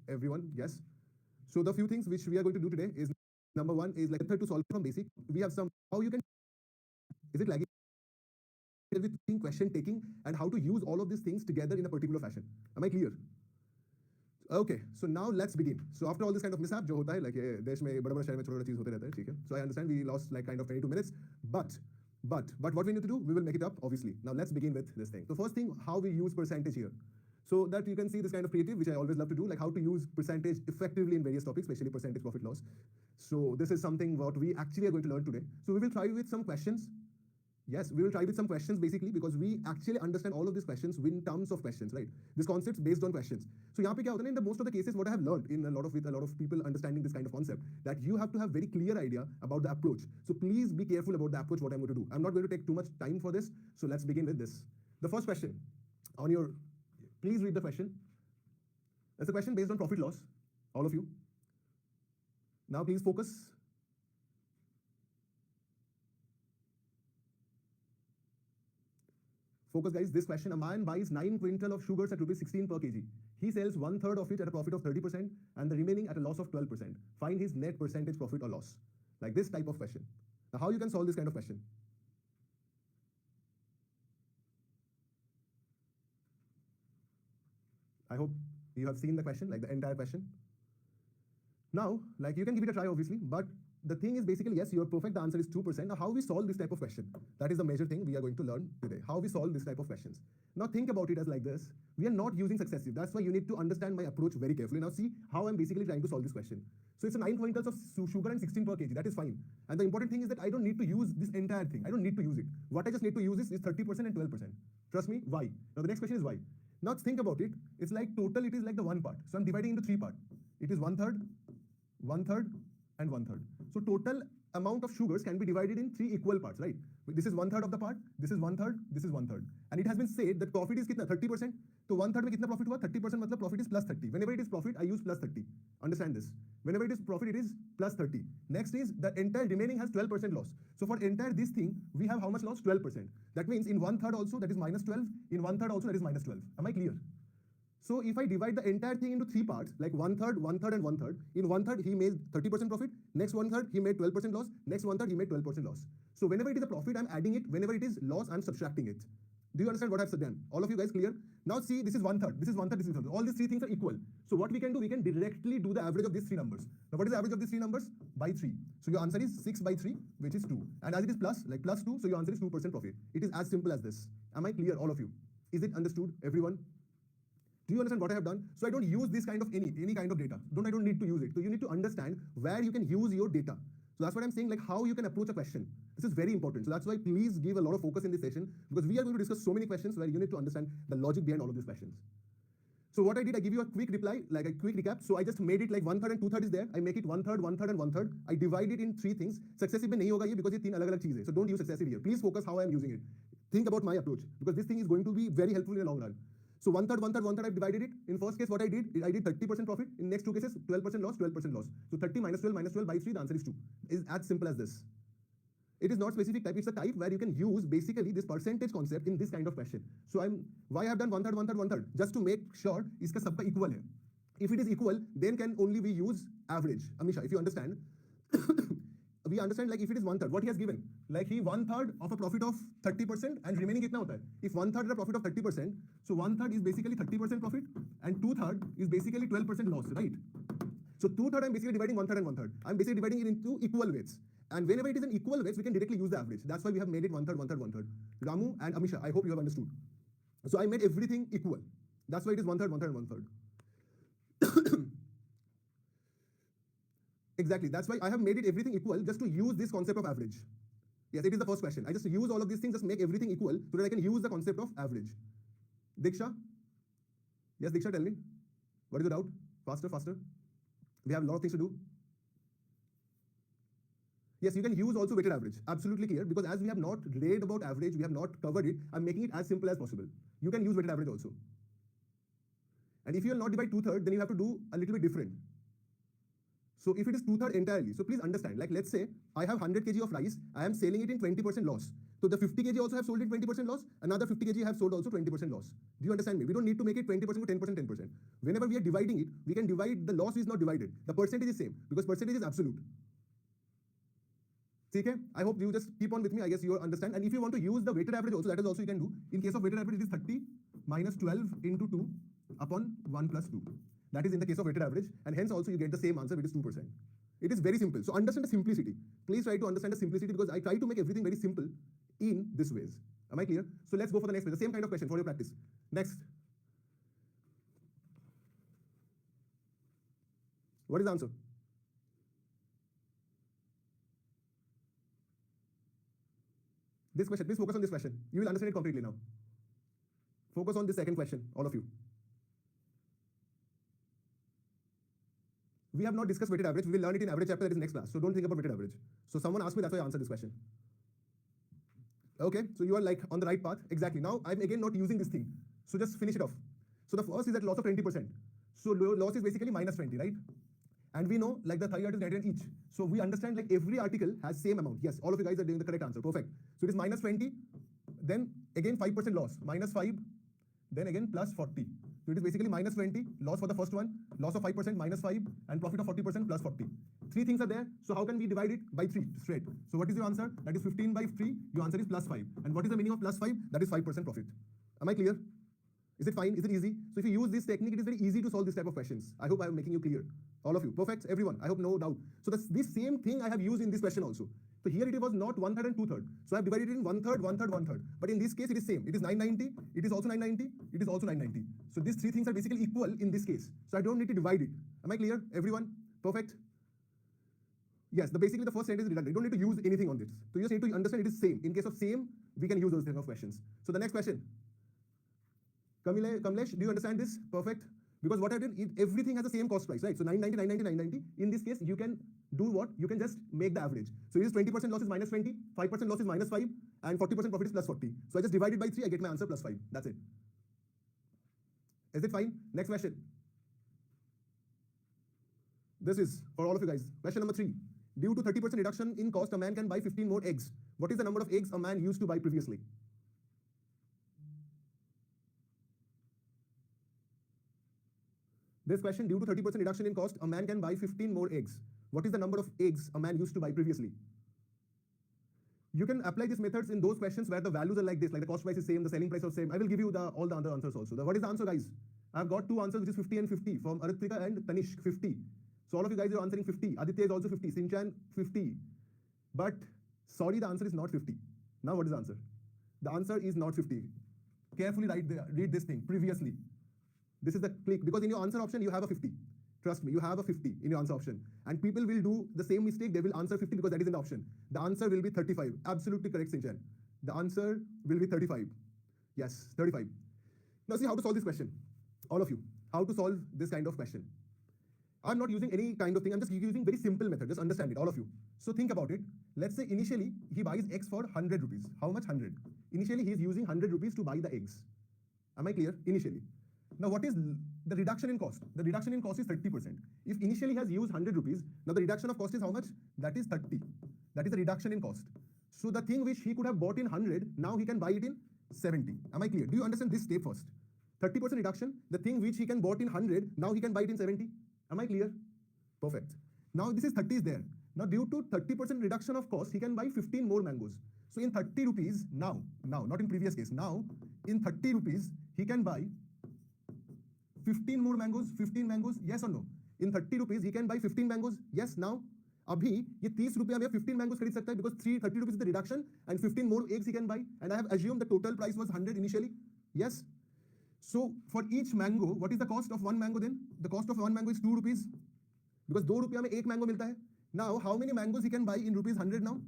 everyone, yes. So the few things which we are going to do today is, number one is like method to solve from basic. We have some, how you can, is it lagging? With question taking and how to use all of these things together in a particular fashion. Am I clear? Okay, so now let's begin. So after all this kind of mishap जो होता है, like देश में बड़ा बड़ा शहर में छोटा छोटा चीज होते रहता है, ठीक है? So I understand we lost like kind of 22 minutes, but what we need to do, we will make it up, obviously. Now let's begin with this thing. The first thing, how we use percentage here. So that you can see this kind of creative, which I always love to do, like how to use percentage effectively in various topics, especially percentage profit loss. So this is something what we actually are going to learn today. So we will try with some questions. Yes, we will try with some questions basically because we actually understand all of these questions in terms of questions, right? This concepts based on questions. So यहाँ पे क्या होता है, in the most of the cases, what I have learned in with a lot of people understanding this kind of concept, that you have to have very clear idea about the approach. So please be careful about the approach what I'm going to do. I'm not going to take too much time for this. So let's begin with this. The first question on your, please read the question. It's a question based on profit loss, all of you. Now please focus. Focus guys, this question, a man buys 9 quintal of sugars at rupees 16 per kg. He sells 1/3 of it at a profit of 30% and the remaining at a loss of 12%. Find his net percentage profit or loss. Like this type of question. Now how you can solve this kind of question? I hope you have seen the question, like the entire question. Now, like you can give it a try obviously, but the thing is basically, yes, you're perfect, the answer is 2%. Now how we solve this type of question? That is the major thing we are going to learn today, how we solve this type of questions. Now think about it as like this, we are not using successive, that's why you need to understand my approach very carefully. Now see how I'm basically trying to solve this question. So it's a 9 quintals of sugar and 16 per kg, that is fine. And the important thing is that I don't need to use this entire thing, I don't need to use it. What I just need to use is 30% and 12%. Trust me, why? Now the next question is why? Now think about it, it's like total, it is like the one part. So I'm dividing into 3 parts. It is 1/3, 1/3, and 1/3. So total amount of sugars can be divided in 3 equal parts, right? This is 1/3 of the part, this is 1/3, this is 1/3. And it has been said that profit is kitna? 30%. So 1/3 में kitna profit हुआ? 30% मतलब profit is plus 30. Whenever it is profit, I use plus 30. Understand this. Whenever it is profit, it is plus 30. Next is the entire remaining has 12% loss. So for entire this thing, we have how much loss? 12%. That means in 1/3 also that is minus 12. In 1/3 also that is minus 12. Am I clear? So if I divide the entire thing into 3 parts, like 1/3, 1/3, and 1/3, in 1/3 he made 30% profit, next 1/3 he made 12% loss, next 1/3 he made 12% loss. So whenever it is a profit, I'm adding it, whenever it is loss, I'm subtracting it. Do you understand what I've done? All of you guys clear? Now see, this is 1/3, this is 1/3, this is 1/3. All these 3 things are equal. So what we can do, we can directly do the average of these 3 numbers. Now what is the average of these 3 numbers? By 3. So your answer is 6/3, which is 2. And as it is plus, like plus 2, so your answer is 2% profit. It is as simple as this. Am I clear, all of you? Is it understood, everyone? Do you understand what I have done? So I don't use this kind of any kind of data. I don't need to use it. So you need to understand where you can use your data. So that's what I'm saying, like how you can approach a question. This is very important. So that's why please give a lot of focus in this session because we are going to discuss so many questions where you need to understand the logic behind all of these questions. So what I did, I give you a quick reply, like a quick recap. So I just made it like 1/3 and 2/3 is there. I make it 1/3, 1/3, and 1/3. I divide it in 3 things. Successive में नहीं होगा ये because ये 3 अलग-अलग चीज़ है. So don't use successive here. Please focus how I am using it. Think about my approach because this thing is going to be very helpful in the long run. So 1/3, 1/3, 1/3, I've divided it. In first case, what I did 30% profit. In next 2 cases, 12% loss, 12% loss. So 30 minus 12 by 3, the answer is 2. It's as simple as this. It is not specific type, it's a type where you can use basically this percentage concept in this kind of question. So why I have done 1/3, 1/3, 1/3? Just to make sure iska sabka equal hai. If it is equal, then can only we use average. Amisha, if you understand, we understand like if it is 1/3, what he has given, like he 1/3 of a profit of 30% and remaining kitna hota hai? If 1/3 is a profit of 30%, so 1/3 is basically 30% profit and 2/3 is basically 12% loss, right? So 2/3 I'm basically dividing 1/3 and 1/3. I'm basically dividing it into equal weights. And whenever it is in equal weights, we can directly use the average. That's why we have made it 1/3, 1/3, 1/3. Ramu and Amisha, I hope you have understood. So I made everything equal. That's why it is 1/3, 1/3, and 1/3. Exactly, that's why I have made it everything equal just to use this concept of average. Yes, it is the first question. I just use all of these things, just make everything equal so that I can use the concept of average. Diksha? Yes, Diksha, tell me. What is the doubt? Faster, faster. We have a lot of things to do. Yes, you can use also weighted average. Absolutely clear, because as we have not read about average, we have not covered it, I'm making it as simple as possible. You can use weighted average also. And if you will not divide 2/3, then you have to do a little bit different. So if it is 2/3 entirely, so please understand, like let's say I have 100 kg of rice, I am selling it in 20% loss. So the 50 kg also have sold it 20% loss, another 50 kg have sold also 20% loss. Do you understand me? We don't need to make it 20% to 10%, 10%. Whenever we are dividing it, we can divide, the loss is not divided. The percentage is same because percentage is absolute. Okay? I hope you just keep on with me. I guess you understand. And if you want to use the weighted average also, that is also you can do. In case of weighted average, it is 30 minus 12 into 2 upon 1 plus 2. That is in the case of weighted average. And hence also you get the same answer, which is 2%. It is very simple. So understand the simplicity. Please try to understand the simplicity because I try to make everything very simple in this ways. Am I clear? So let's go for the next one. The same kind of question for your practice. Next. What is the answer? This question, please focus on this question. You will understand it completely now. Focus on this second question, all of you. We have not discussed weighted average. We will learn it in average chapter, that is next class. So don't think about weighted average. So someone asked me, that's why I answered this question. Okay, so you are like on the right path. Exactly. Now I'm again not using this thing. So just finish it off. So the first is that loss of 20%. So loss is basically minus 20, right? And we know like the 30 is greater than each. So we understand like every article has same amount. Yes, all of you guys are doing the correct answer. Perfect. So it is minus 20, then again 5% loss, minus 5, then again plus 40. So it is basically minus 20, loss for the first one, loss of 5%, minus 5, and profit of 40% plus 40. Three things are there. So how can we divide it? By 3 straight. So what is your answer? That is 15 by 3. Your answer is plus 5. And what is the meaning of plus 5? That is 5% profit. Am I clear? Is it fine? Is it easy? So if you use this technique, it is very easy to solve this type of questions. I hope I am making you clear. All of you. Perfect? Everyone. I hope no doubt. So this same thing I have used in this question also. So here it was not 1/3 and 2/3. So I have divided it in 1/3, 1/3, 1/3. But in this case, it is same. It is 990. It is also 990. It is also 990. So these three things are basically equal in this case. So I don't need to divide it. Am I clear? Everyone? Perfect? Yes, basically the first sentence is redundant. You don't need to use anything on this. So you just need to understand it is same. In case of same, we can use those type of questions. So the next question. Kamlesh, do you understand this? Perfect. Because what I did, everything has the same cost price, right? So 990, 990, 990. In this case, you can do what? You can just make the average. So it is 20% loss is minus 20, 5% loss is minus 5, and 40% profit is plus 40. So I just divide it by 3, I get my answer plus 5. That's it. Is it fine? Next question. This is for all of you guys. Question number 3. Due to 30% reduction in cost, a man can buy 15 more eggs. What is the number of eggs a man used to buy previously? This question, due to 30% reduction in cost, a man can buy 15 more eggs. What is the number of eggs a man used to buy previously? You can apply these methods in those questions where the values are like this, like the cost price is same, the selling price is same. I will give you all the other answers also. What is the answer, guys? I've got two answers, which is 50 and 50 from Aritrika and Tanishq, 50. So all of you guys are answering 50. Aditya is also 50. Sinchan, 50. But sorry, the answer is not 50. Now what is the answer? The answer is not 50. Carefully read this thing, previously. This is the click, because in your answer option, you have a 50. Trust me, you have a 50 in your answer option. And people will do the same mistake. They will answer 50 because that is in the option. The answer will be 35. Absolutely correct, Sinchan. The answer will be 35. Yes, 35. Now see how to solve this question. All of you. How to solve this kind of question. I'm not using any kind of thing. I'm just using very simple method. Just understand it, all of you. So think about it. Let's say initially, he buys eggs for 100 rupees. How much? 100. Initially, he is using 100 rupees to buy the eggs. Am I clear? Initially. Now, what is the reduction in cost? The reduction in cost is 30%. If initially he has used 100 rupees, now the reduction of cost is how much? That is 30. That is the reduction in cost. So the thing which he could have bought in 100, now he can buy it in 70. Am I clear? Do you understand this step first? 30% reduction, the thing which he can bought in 100, now he can buy it in 70. Am I clear? Perfect. Now this is 30 is there. Now due to 30% reduction of cost, he can buy 15 more mangoes. So in 30 rupees, now, not in previous case, now in 30 rupees, he can buy 15 more mangoes, 15 mangoes, yes or no? In 30 rupees, he can buy 15 mangoes, yes, now? Abhi, ye 30 rupees में 15 mangoes खरीद सकता है because 30 rupees is the reduction and 15 more eggs he can buy. And I have assumed the total price was 100 initially. Yes? So for each mango, what is the cost of one mango then? The cost of one mango is 2 rupees because 2 रुपया में एक mango मिलता है. Now, how many mangoes he can buy in rupees 100 now?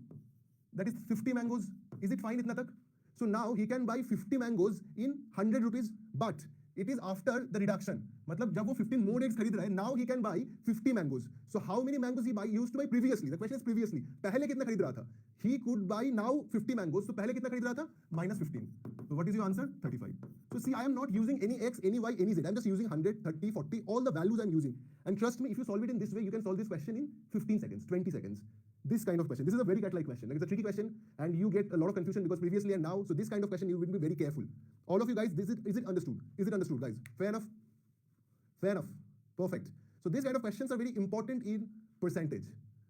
That is 50 mangoes. Is it fine, itna tak? So now he can buy 50 mangoes in 100 rupees, but it is after the reduction. मतलब जब वो 15 more eggs खरीद रहा है, now he can buy 50 mangoes. So how many mangoes he used to buy previously? The question is previously. पहले कितना खरीद रहा था? He could buy now 50 mangoes. So पहले कितना खरीद रहा था? Minus 15. So what is your answer? 35. So see, I am not using any x, any y, any z. I'm just using 100, 30, 40, all the values I'm using. And trust me, if you solve it in this way, you can solve this question in 15 seconds, 20 seconds. this kind of question. This is a very cat-like question. Like it's a tricky question, and you get a lot of confusion because previously and now. So this kind of question, you will be very careful. All of you guys, is it understood? Is it understood, guys? Fair enough. Fair enough. Perfect. So these kind of questions are very important in percentage.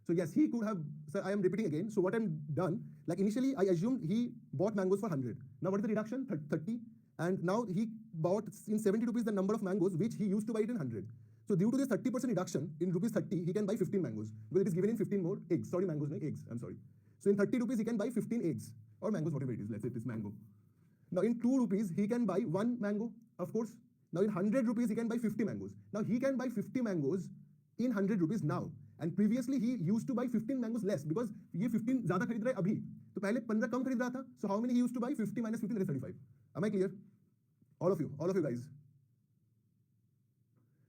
So yes, he could have. So I am repeating again. So what I'm done, like initially I assumed he bought mangoes for 100. Now what is the reduction? 30. And now he bought in 70 rupees the number of mangoes which he used to buy it in 100. So due to this 30% reduction in rupees 30, he can buy 15 mangoes because it is given in 15 more eggs. Sorry, mangoes, no eggs. I'm sorry. So in 30 rupees, he can buy 15 eggs or mangoes, whatever it is. Let's say it is mango. Now in 2 rupees, he can buy 1 mango, of course. Now in 100 rupees, he can buy 50 mangoes. Now he can buy 50 mangoes in 100 rupees now. And previously, he used to buy 15 mangoes less because ये 15 ज़्यादा खरीद रहा है अभी. तो पहले 15 कम खरीद रहा था. So how many he used to buy? 50 minus 15 is 35. Am I clear? All of you guys.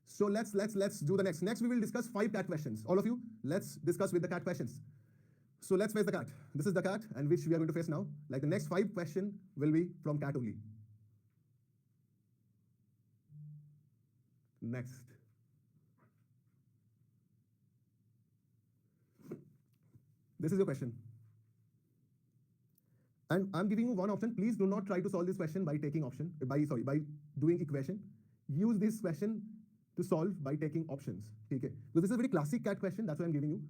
So let's do the next. Next, we will discuss 5 cat questions. All of you, let's discuss with the cat questions. So let's face the cat. This is the cat, and which we are going to face now. Like the next 5 questions will be from cat only. Next. This is your question. And I'm giving you one option. Please do not try to solve this question by taking option, by doing equation. Use this question to solve by taking options. Okay? Because this is a very classic cat question. That's why I'm giving you.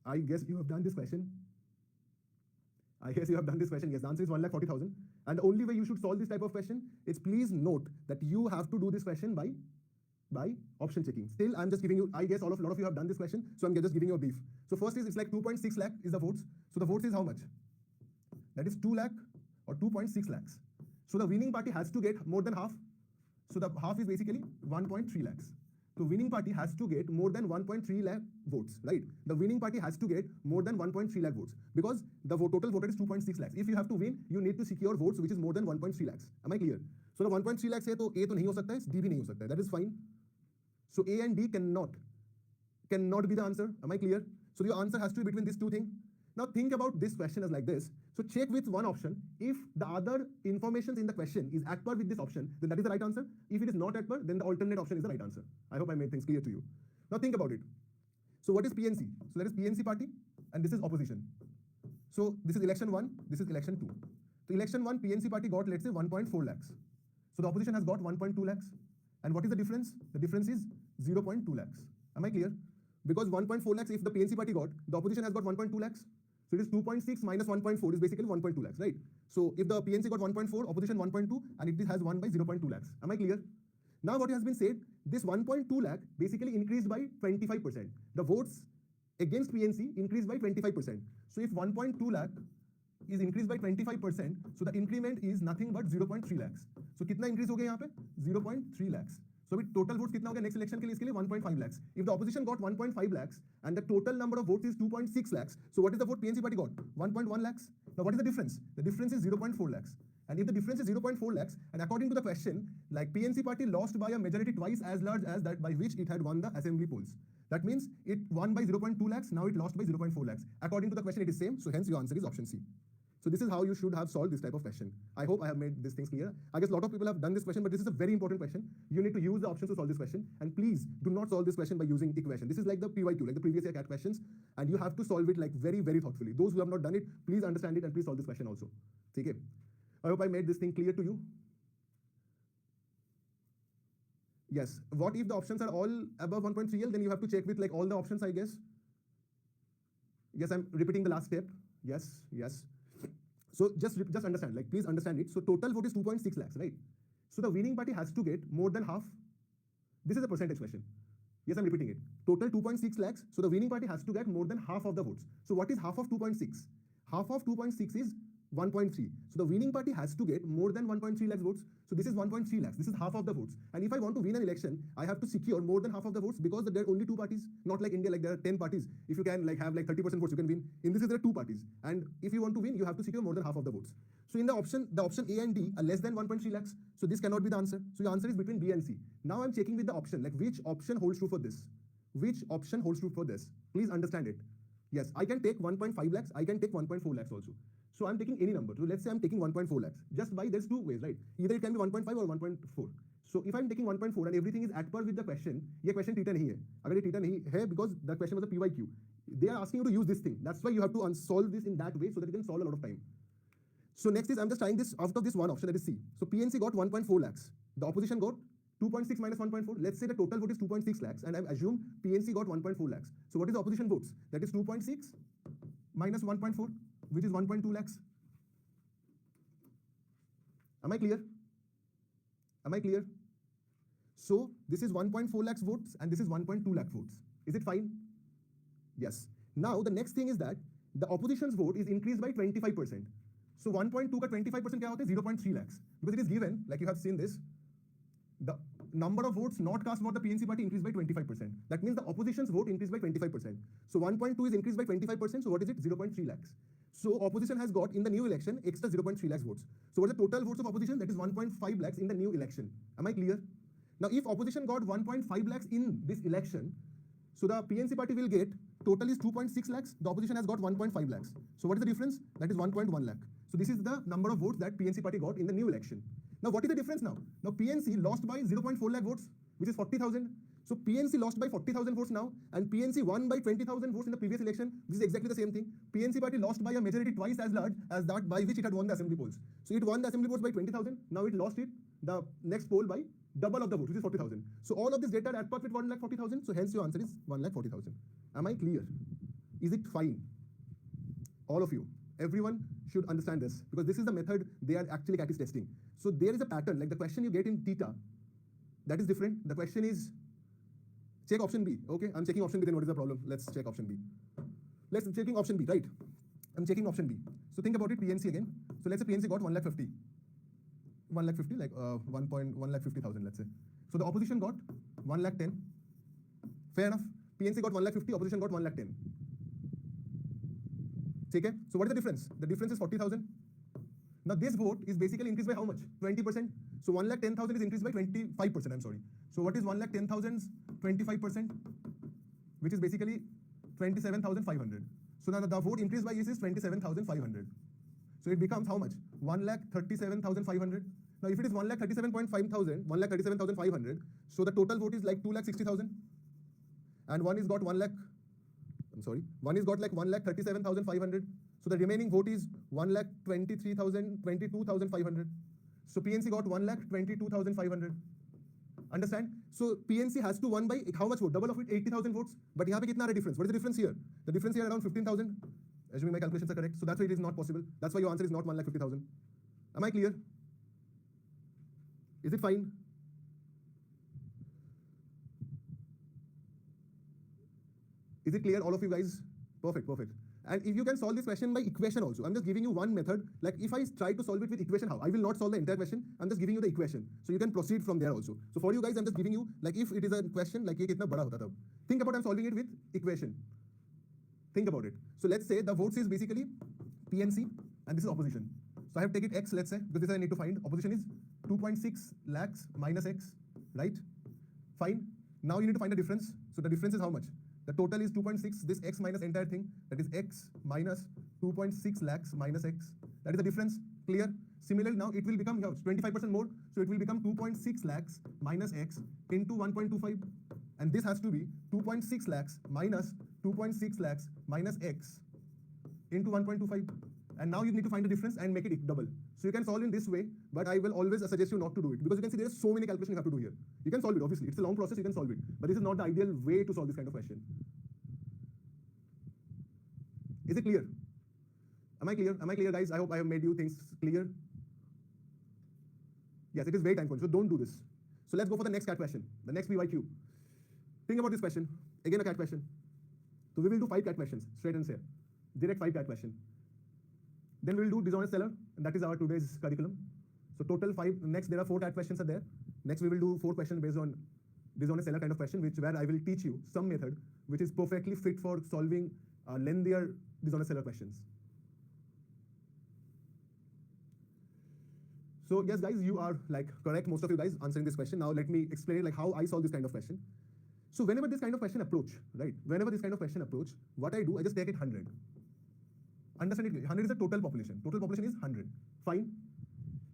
I guess you have done this question. Yes, the answer is 1,40,000. And the only way you should solve this type of question is please note that you have to do this question by option checking. Still, I'm just giving you, I guess a lot of you have done this question, so I'm just giving you a brief. So first is, it's like 2.6 lakh is the votes. So the votes is how much? That is 2 lakh or 2.6 lakhs. So the winning party has to get more than half. So the half is basically 1.3 lakhs. So winning party has to get more than 1.3 lakh votes, right? The winning party has to get more than 1.3 lakh votes because the total voted is 2.6 lakhs. If you have to win, you need to secure votes which is more than 1.3 lakhs. Am I clear? So the 1.3 lakhs है तो A तो नहीं हो सकता है, D भी नहीं हो सकता है. That is fine. So A and D cannot be the answer. Am I clear? So your answer has to be between these two things. Now think about this question as like this. So check with one option. If the other information in the question is at par with this option, then that is the right answer. If it is not at par, then the alternate option is the right answer. I hope I made things clear to you. Now think about it. So what is PNC? So that is PNC party, and this is opposition. So this is election 1, this is election 2. So election 1, PNC party got, let's say, 1.4 lakhs. So the opposition has got 1.2 lakhs. And what is the difference? The difference is 0.2 lakhs. Am I clear? Because 1.4 lakhs, if the PNC party got, the opposition has got 1.2 lakhs. So it is 2.6 minus 1.4 is basically 1.2 lakhs, right? So if the PNC got 1.4, opposition 1.2, and it has won by 0.2 lakhs. Am I clear? Now what has been said, this 1.2 lakh basically increased by 25%. The votes against PNC increased by 25%. So if 1.2 lakh is increased by 25%, so the increment is nothing but 0.3 lakhs. So कितना increase हो गया यहाँ पे? 0.3 lakhs. So with total votes कितना हो गया next election के लिए इसके लिए 1.5 lakhs. If the opposition got 1.5 lakhs and the total number of votes is 2.6 lakhs, so what is the vote PNC party got? 1.1 lakhs. Now what is the difference? The difference is 0.4 lakhs. And if the difference is 0.4 lakhs, and according to the question, like PNC party lost by a majority twice as large as that by which it had won the assembly polls. That means it won by 0.2 lakhs, now it lost by 0.4 lakhs. According to the question, it is same, so hence your answer is option C. So this is how you should have solved this type of question. I hope I have made these things clear. I guess a lot of people have done this question, but this is a very important question. You need to use the options to solve this question. And please do not solve this question by using equation. This is like the PYQ, like the previous year CAT questions. And you have to solve it like very, very thoughtfully. Those who have not done it, please understand it and please solve this question also. Okay. I hope I made this thing clear to you. Yes. What if the options are all above 1.3L? Then you have to check with like all the options, I guess. Yes, I'm repeating the last step. Yes, yes. So just understand, like please understand it. So total vote is 2.6 lakhs, right? So the winning party has to get more than half. This is a percentage question. Yes, I'm repeating it. Total 2.6 lakhs. So the winning party has to get more than half of the votes. So what is half of 2.6? Half of 2.6 is 1.3. So the winning party has to get more than 1.3 lakhs votes. So this is 1.3 lakhs. This is half of the votes. And if I want to win an election, I have to secure more than half of the votes because there are only 2 parties. Not like India, like there are 10 parties. If you can like have like 30% votes, you can win. In this case, there are 2 parties. And if you want to win, you have to secure more than half of the votes. So in the option A and D are less than 1.3 lakhs. So this cannot be the answer. So your answer is between B and C. Now I'm checking with the option, like which option holds true for this? Which option holds true for this? Please understand it. Yes, I can take 1.5 lakhs. I can take 1.4 lakhs also. So I'm taking any number. So let's say I'm taking 1.4 lakhs. Just by there's 2 ways, right? Either it can be 1.5 or 1.4. So if I'm taking 1.4 and everything is at par with the question, ये question theta नहीं है. अगर ये theta नहीं है because the question was a PYQ. They are asking you to use this thing. That's why you have to solve this in that way so that you can solve a lot of time. So next is, I'm just trying this out of this one option, that is C. So PNC got 1.4 lakhs. The opposition got 2.6 minus 1.4. Let's say the total vote is 2.6 lakhs, and I assume PNC got 1.4 lakhs. So what is the opposition votes? That is 2.6 minus 1.4, which is 1.2 lakhs. Am I clear? Am I clear? So this is 1.4 lakhs votes, and this is 1.2 lakh votes. Is it fine? Yes. Now the next thing is that the opposition's vote is increased by 25%. So 1.2 का 25% क्या होता है? 0.3 lakhs. Because it is given, like you have seen this, the number of votes not cast for the PNC party increased by 25%. That means the opposition's vote increased by 25%. So 1.2 is increased by 25%. So what is it? 0.3 lakhs. So opposition has got in the new election extra 0.3 lakhs votes. So what is the total votes of opposition? That is 1.5 lakhs in the new election. Am I clear? Now if opposition got 1.5 lakhs in this election, so the PNC party will get total is 2.6 lakhs. The opposition has got 1.5 lakhs. So what is the difference? That is 1.1 lakh. So this is the number of votes that PNC party got in the new election. Now what is the difference now? Now PNC lost by 0.4 lakh votes, which is 40,000. So PNC lost by 40,000 votes now, and PNC won by 20,000 votes in the previous election. This is exactly the same thing. PNC party lost by a majority twice as large as that by which it had won the assembly polls. So it won the assembly polls by 20,000. Now it lost it, the next poll, by double of the vote, which is 40,000. So all of this data adds up with 1,40,000. So hence your answer is 1,40,000. Am I clear? Is it fine? All of you, everyone should understand this, because this is the method they are actually CAT is testing. So there is a pattern, like the question you get in theta, that is different. The question is, check option B. Okay, I'm checking option B, then what is the problem? Let's check option B. Let's checking option B, right? I'm checking option B. So think about it, PNC again. So let's say PNC got 1,50,000. 1,50,000, like 1,50,000, let's say. So the opposition got 1,10,000. Fair enough. PNC got 1,50,000, opposition got 1,10,000. Okay? So what is the difference? The difference is 40,000. Now this vote is basically increased by how much? 20%. So 1,10,000 is increased by 25%, I'm sorry. So what is 1,10,000's 25%? Which is basically 27,500. So now the vote increased by is 27,500. So it becomes how much? 1,37,500. Now if it is 1,37,500, so the total vote is like 2,60,000. And one is got 1 lakh. One is got like 1,37,500. So the remaining vote is 1,22,500. So PNC got 1,22,500. Understand? So PNC has to won by how much vote? Double of it, 80,000 votes. But here kitna are difference? What is the difference here? The difference here around 15,000. Assuming my calculations are correct. So that's why it is not possible. That's why your answer is not 1,50,000. Am I clear? Is it fine? Is it clear, all of you guys? Perfect, perfect. And if you can solve this question by equation also, I'm just giving you one method. Like if I try to solve it with equation, how? I will not solve the entire question. I'm just giving you the equation. So you can proceed from there also. So for you guys, I'm just giving you, like if it is a question, like ye kitna bada hota tha. Think about I'm solving it with equation. Think about it. So let's say the votes is basically PNC and this is opposition. So I have taken X, let's say, because this I need to find. Opposition is 2.6 lakhs minus X, right? Fine. Now you need to find the difference. So the difference is how much? The total is 2.6, this X minus entire thing, that is X minus 2.6 lakhs minus X. That is the difference, clear? Similarly, now it will become 25% more, so it will become 2.6 lakhs minus X into 1.25. And this has to be 2.6 lakhs minus 2.6 lakhs minus X into 1.25. And now you need to find the difference and make it double. So you can solve in this way, but I will always suggest you not to do it, because you can see there are so many calculations you have to do here. You can solve it, obviously. It's a long process, you can solve it. But this is not the ideal way to solve this kind of question. Is it clear? Am I clear? Am I clear, guys? I hope I have made you things clear. Yes, it is very time consuming, so don't do this. So let's go for the next CAT question, the next PYQ. Think about this question. Again, a CAT question. So we will do 5 CAT questions, straight and say. Direct 5 CAT question. Then we will do dishonest seller, and that is our today's curriculum. So total 5. Next, there are 4 CAT questions are there. Next, we will do 4 questions based on dishonest seller kind of question, where I will teach you some method which is perfectly fit for solving lengthier dishonest seller questions. So yes, guys, you are like correct, most of you guys answering this question. Now let me explain like how I solve this kind of question. So whenever this kind of question approach, right? Whenever this kind of question approach, what I do, I just take it 100. Understand it? 100 is the total population. Total population is 100. Fine.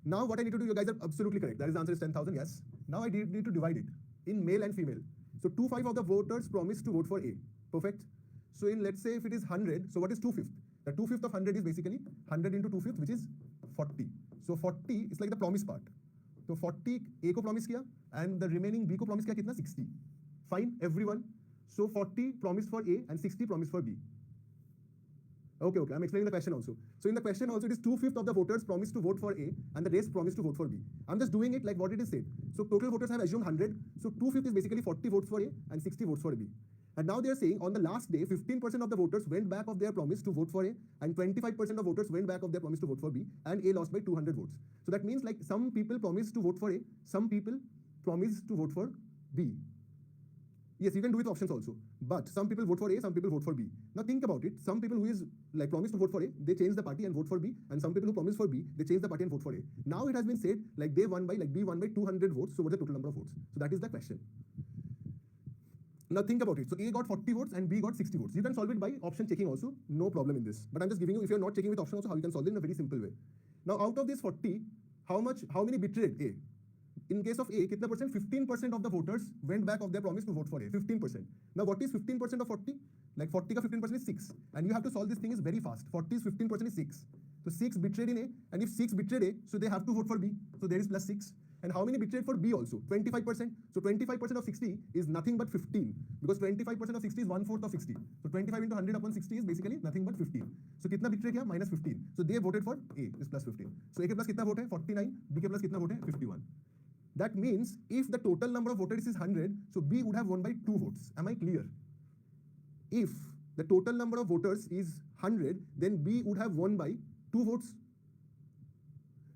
Now what I need to do, you guys are absolutely correct. That is the answer is 10,000, yes. Now I need to divide it in male and female. So 2/5 of the voters promised to vote for A. Perfect. So in, let's say if it is 100, so what is 2/5? The 2/5 of 100 is basically 100 into 2/5, which is 40. So 40 is like the promise part. So 40 A को promise किया and the remaining B को promise किया कितना 60. Fine, everyone. So 40 promised for A and 60 promised for B. Okay, I'm explaining the question also. So in the question also, it is 2/5 of the voters promised to vote for A and the rest promised to vote for B. I'm just doing it like what it is said. So total voters have assumed 100. So 2/5 is basically 40 votes for A and 60 votes for B. And now they are saying on the last day, 15% of the voters went back of their promise to vote for A and 25% of voters went back of their promise to vote for B, and A lost by 200 votes. So that means like some people promised to vote for A, some people promised to vote for B. Yes, you can do with options also. But some people vote for A, some people vote for B. Now think about it. Some people who is like promised to vote for A, they change the party and vote for B. And some people who promised for B, they change the party and vote for A. Now it has been said like they won by like B won by 200 votes. So what's the total number of votes? So that is the question. Now think about it. So A got 40 votes and B got 60 votes. You can solve it by option checking also. No problem in this. But I'm just giving you, if you're not checking with option also, how you can solve it in a very simple way. Now out of this 40, how many betrayed A? In case of A, kitna percent? 15% of the voters went back of their promise to vote for A. 15%. Now what is 15% of 40? Like 40 ka 15% is 6. And you have to solve this thing is very fast. 40 is 15% is 6. So 6 betrayed in A, and if 6 betrayed A, so they have to vote for B. So there is plus 6. And how many betrayed for B also? 25%. So 25% of 60 is nothing but 15. Because 25% of 60 is 1/4 of 60. So 25 into 100 upon 60 is basically nothing but 15. So kitna betray kiya? Minus 15. So they voted for A is plus 15. So A ke plus kitna vote hai? 49. B ke plus kitna vote hai? 51. That means if the total number of voters is 100, so B would have won by 2 votes. Am I clear? If the total number of voters is 100, then B would have won by 2 votes.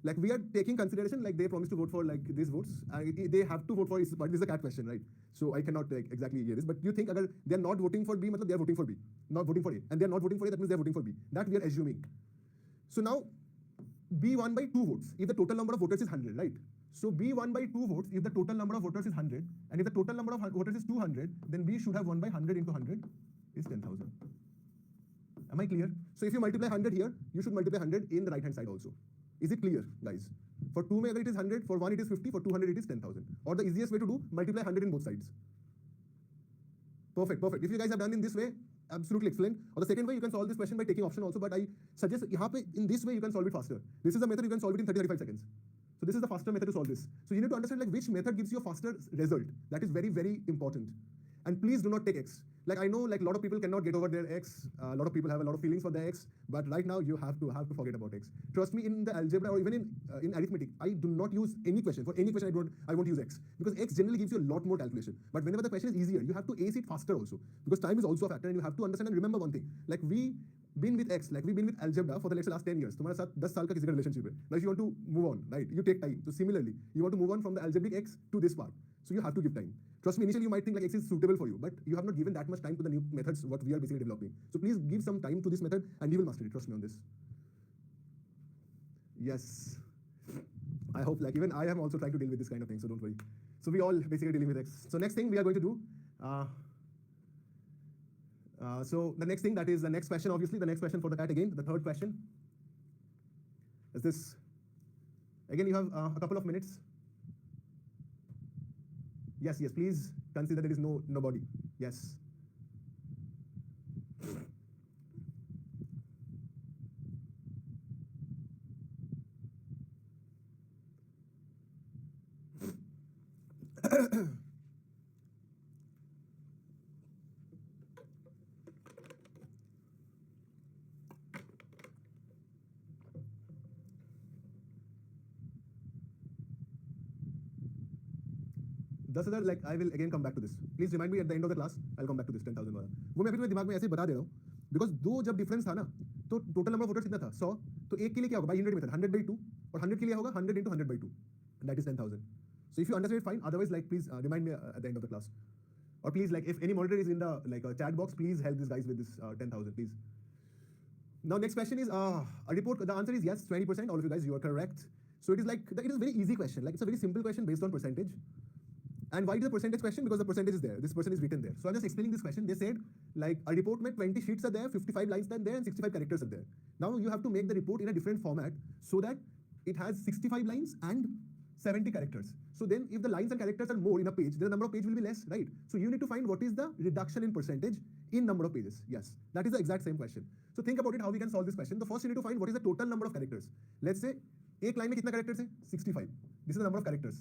Like we are taking consideration, like they promised to vote for like these votes. They have to vote for it, but this is a cat question, right? So I cannot like, exactly hear this. But you think agar they are not voting for B, they are voting for B, not voting for A, and they are not voting for A, that means they are voting for B. That we are assuming. So now B won by 2 votes if the total number of voters is 100, right? So B won by 2 votes if the total number of voters is 100, and if the total number of voters is 200, then B should have won by 100 into 100 is 10,000. Am I clear? So if you multiply 100 here, you should multiply 100 in the right hand side also. Is it clear, guys? For 2 mein it is 100, for 1 it is 50, for 200 it is 10,000. Or the easiest way to do, multiply 100 in both sides. Perfect. If you guys have done in this way, absolutely excellent. Or the second way, you can solve this question by taking option also, but I suggest in this way you can solve it faster. This is the method you can solve it in 30-35 seconds. So this is the faster method to solve this. So you need to understand like which method gives you a faster result. That is very, very important. And please do not take X. Like I know like a lot of people cannot get over their X. A lot of people have a lot of feelings for their X. But right now you have to forget about X. Trust me, in the algebra or even in arithmetic, I do not use any question. For any question I won't use X. Because X generally gives you a lot more calculation. But whenever the question is easier, you have to ace it faster also. Because time is also a factor, and you have to understand and remember one thing. Like we've been with algebra for the last 10 years. तुम्हारे साथ 10 साल का किसी का relationship है. Now if you want to move on, right? You take time. So similarly, you want to move on from the algebraic X to this part. So you have to give time. Trust me, initially you might think like X is suitable for you, but you have not given that much time to the new methods what we are basically developing. So please give some time to this method and you will master it. Trust me on this. Yes. I hope like even I am also trying to deal with this kind of thing, so don't worry. So we all basically dealing with X. So next thing we are going to do, so the next thing, that is the next question, obviously, the next question for the cat again, the third question. Is this, again you have a couple of minutes. Yes, please consider there is nobody. Yes. Like I will again come back to this. Please remind me at the end of the class. I'll come back to this 10,000 वाला. वो मैं अभी तुम्हारे दिमाग में ऐसे बता दे रहा हूँ. Because दो जब difference था ना, तो total number of voters कितना था? 100. तो एक के लिए क्या होगा? By 100 method, 100 by 2. और 100 के लिए होगा 100 into 100 by 2. That is 10,000. So if you understand it, fine. Otherwise, like please remind me at the end of the class. Or please, like if any monitor is in the chat box, please help these guys with this 10,000, please. Now next question is a report. The answer is yes, 20%. All of you guys, you are correct. So it is like it is a very easy question. Like it's a very simple question based on percentage. And why is the percentage question? Because the percentage is there. This person is written there. So I'm just explaining this question. They said like a report में 20 sheets are there, 55 lines are there, and 65 characters are there. Now you have to make the report in a different format so that it has 65 lines and 70 characters. So then if the lines and characters are more in a page, then the number of page will be less, right? So you need to find what is the reduction in percentage in number of pages. Yes, that is the exact same question. So think about it, how we can solve this question. The first you need to find what is the total number of characters. Let's say एक line में कितना characters है? 65. This is the number of characters.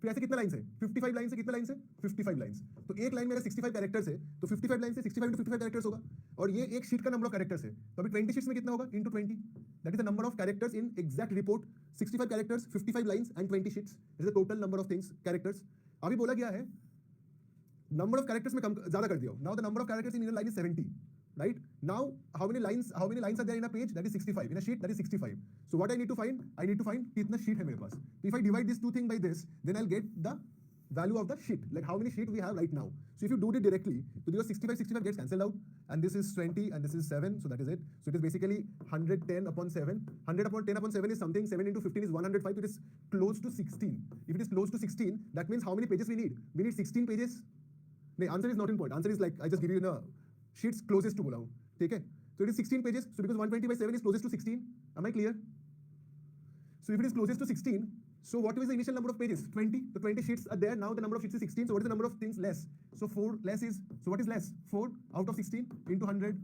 फिर ऐसे कितना lines है? 55 line से कितना लाइन्स है? 55 लाइन्स. तो एक लाइन में अगर 65 कैरेक्टर्स है तो 55 लाइन से 65 into 55 कैरेक्टर्स होगा. और ये एक शीट का नंबर ऑफ कैरेक्टर्स है. तो अभी 20 शीट्स में कितना होगा? Into 20. That is the number of characters in exact report. 65 characters, 55 lines and 20 sheets. This is the total number of things, characters. अभी बोला गया है number of characters में कम ज़्यादा कर दिया. Now the number of characters in a line is 70. Right? Now, how many lines are there in a page? That is 65. In a sheet, that is 65. So what I need to find? I need to find कितना sheet है मेरे पास. If I divide these two things by this, then I'll get the value of the sheet. Like how many sheet we have right now. So if you do it directly, so your 65 gets cancelled out, and this is 20, and this is 7. So that is it. So it is basically 110 upon 7. 100 upon 10 upon 7 is something. 7 into 15 is 105. It is close to 16. If it is close to 16, that means how many pages we need? We need 16 pages. The answer is not in point. Answer is like I just give you a sheets closest to बोला हूँ, ठीक है? So it is 16 pages. So because 120 by 7 is closest to 16. Am I clear? So if it is closest to 16, so what is the initial number of pages? 20. The 20 sheets are there. Now the number of sheets is 16. So what is the number of things less? So 4 less is, so what is less? 4 out of 16 into 100.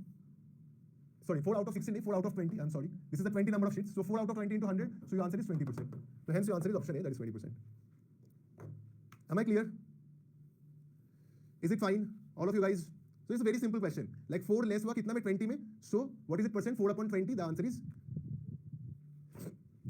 Sorry, 4 out of 16, 4 out of 20. I'm sorry. This is the 20 number of sheets. So 4 out of 20 into 100. So your answer is 20%. So hence your answer is option A, that is 20%. Am I clear? Is it fine? All of you guys? So it's a very simple question. Like 4 less हुआ कितना में 20 में? So what is it percent? 4 upon 20. The answer is.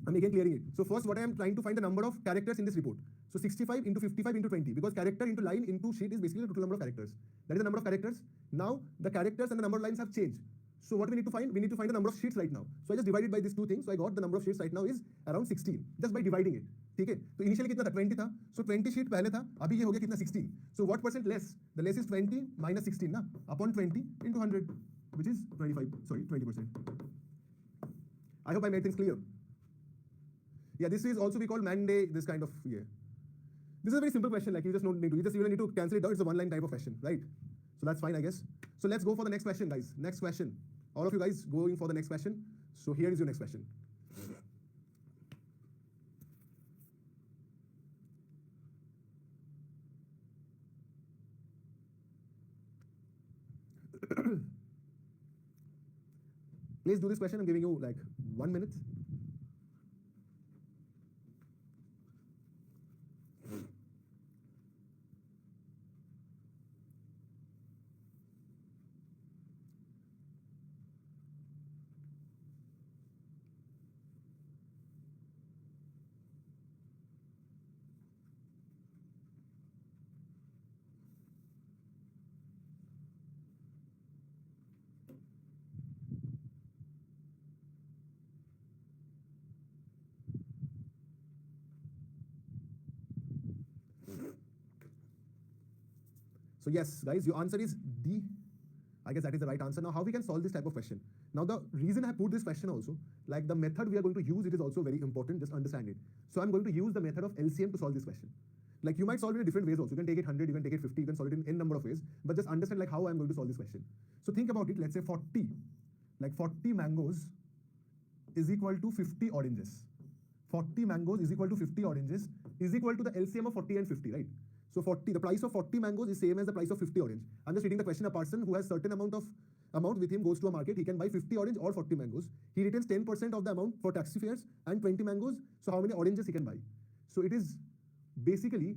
I'm again clearing it. So first, what I am trying to find the number of characters in this report. So 65 into 55 into 20, because character into line into sheet is basically the total number of characters. That is the number of characters. Now the characters and the number of lines have changed. So what we need to find? We need to find the number of sheets right now. So I just divided by these two things. So I got the number of sheets right now is around 16, just by dividing it. ठीक है? तो initially कितना था? 20 था. So 20 sheet पहले था. अभी ये हो गया कितना? 16. So what percent less? The less is 20 minus 16 ना? Upon 20 into 100, which is 25. Sorry, 20%. I hope I made things clear. Yeah, this is also we call Monday, this kind of, yeah. This is a very simple question, like you just don't need to, you need to cancel it out. It's a one-line type of question, right? So that's fine, I guess. So let's go for the next question, guys. Next question. All of you guys going for the next question. So here is your next question. Please do this question. I'm giving you like 1 minute. So yes, guys, your answer is D. I guess that is the right answer. Now, how we can solve this type of question? Now, the reason I put this question also, like the method we are going to use, it is also very important. Just understand it. So I'm going to use the method of LCM to solve this question. Like you might solve it in different ways also. You can take it 100, you can take it 50, you can solve it in n number of ways. But just understand like how I'm going to solve this question. So think about it. Let's say 40, like 40 mangoes is equal to 50 oranges. 40 mangoes is equal to 50 oranges is equal to the LCM of 40 and 50, right? So 40, the price of 40 mangoes is same as the price of 50 orange. I'm just reading the question. A person who has certain amount with him goes to a market. He can buy 50 orange or 40 mangoes. He retains 10% of the amount for taxi fares and 20 mangoes. So how many oranges he can buy? So it is basically.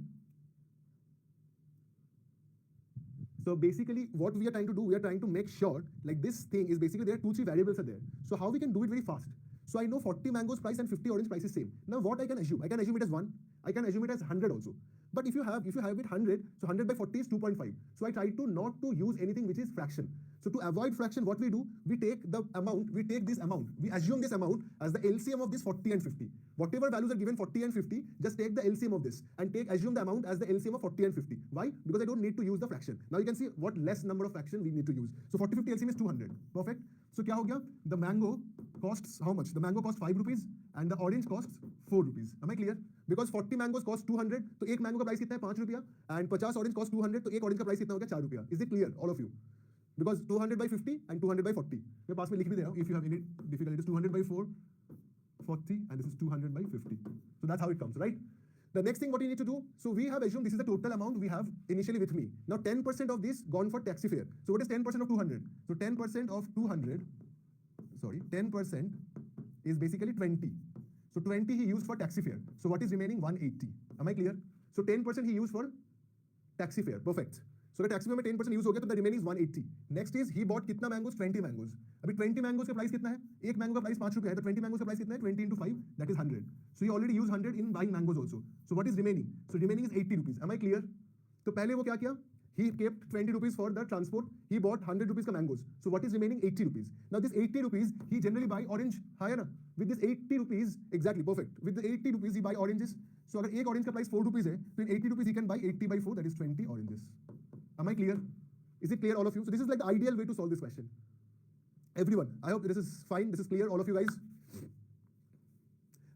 So basically what we are trying to do, we are trying to make sure like this thing is basically there are 2-3 variables are there. So how we can do it very fast? So I know 40 mangoes price and 50 orange price is same. Now what I can assume? I can assume it as 1. I can assume it as 100 also. But if you have it 100, so 100 by 40 is 2.5. So I try to not to use anything which is fraction. So to avoid fraction, what we do, we take the amount, we take this amount, we assume this amount as the LCM of this 40 and 50. Whatever values are given 40 and 50, just take the LCM of this and assume the amount as the LCM of 40 and 50. Why? Because I don't need to use the fraction. Now you can see what less number of fraction we need to use. So 40, 50 LCM is 200. Perfect. So क्या हो गया? The mango costs how much? The mango costs 5 rupees and the orange costs 4 rupees. Am I clear? Because 40 mangoes cost 200, तो एक mango का price कितना है? 5 रुपया. And 50 orange cost 200, तो एक orange का price कितना हो गया? 4 रुपया. Is it clear, all of you? Because 200 by 50 and 200 by 40. मैं पास में लिख भी दे रहा हूँ. If you have any difficulty, it is 200 by 4, 40, and this is 200 by 50. So that's how it comes, right? The next thing what you need to do, so we have assumed this is the total amount we have initially with me. Now 10% of this gone for taxi fare. So what is 10% of 200? So 10% of 200, sorry, 10% is basically 20. So 20 he used for taxi fare. So what is remaining? 180. Am I clear? So 10% he used for taxi fare. Perfect. So the taxi fare में 10% use हो गया तो the remaining is 180. Next is he bought कितना mangoes? 20 mangoes. अभी 20 mangoes का price कितना है? एक मैंगो का प्राइस 5 रुपए है तो 20 mangoes का प्राइस कितना है? 20 into 5, that is 100. So he already used 100 in buying mangoes also. So what is remaining? So remaining is 80 rupees. Am I clear? तो पहले वो क्या किया? He kept 20 rupees for the transport. He bought 100 rupees का mangoes. So what is remaining? 80 rupees. Now this 80 rupees he generally buy orange. हाँ है ना? With this 80 rupees, exactly perfect. With the 80 rupees he buy oranges. So अगर एक orange का price 4 rupees है, तो in 80 rupees he can buy 80 by 4, that is 20 oranges. Am I clear? Is it clear, all of you? So this is like the ideal way to solve this question. Everyone, I hope this is fine. This is clear, all of you guys.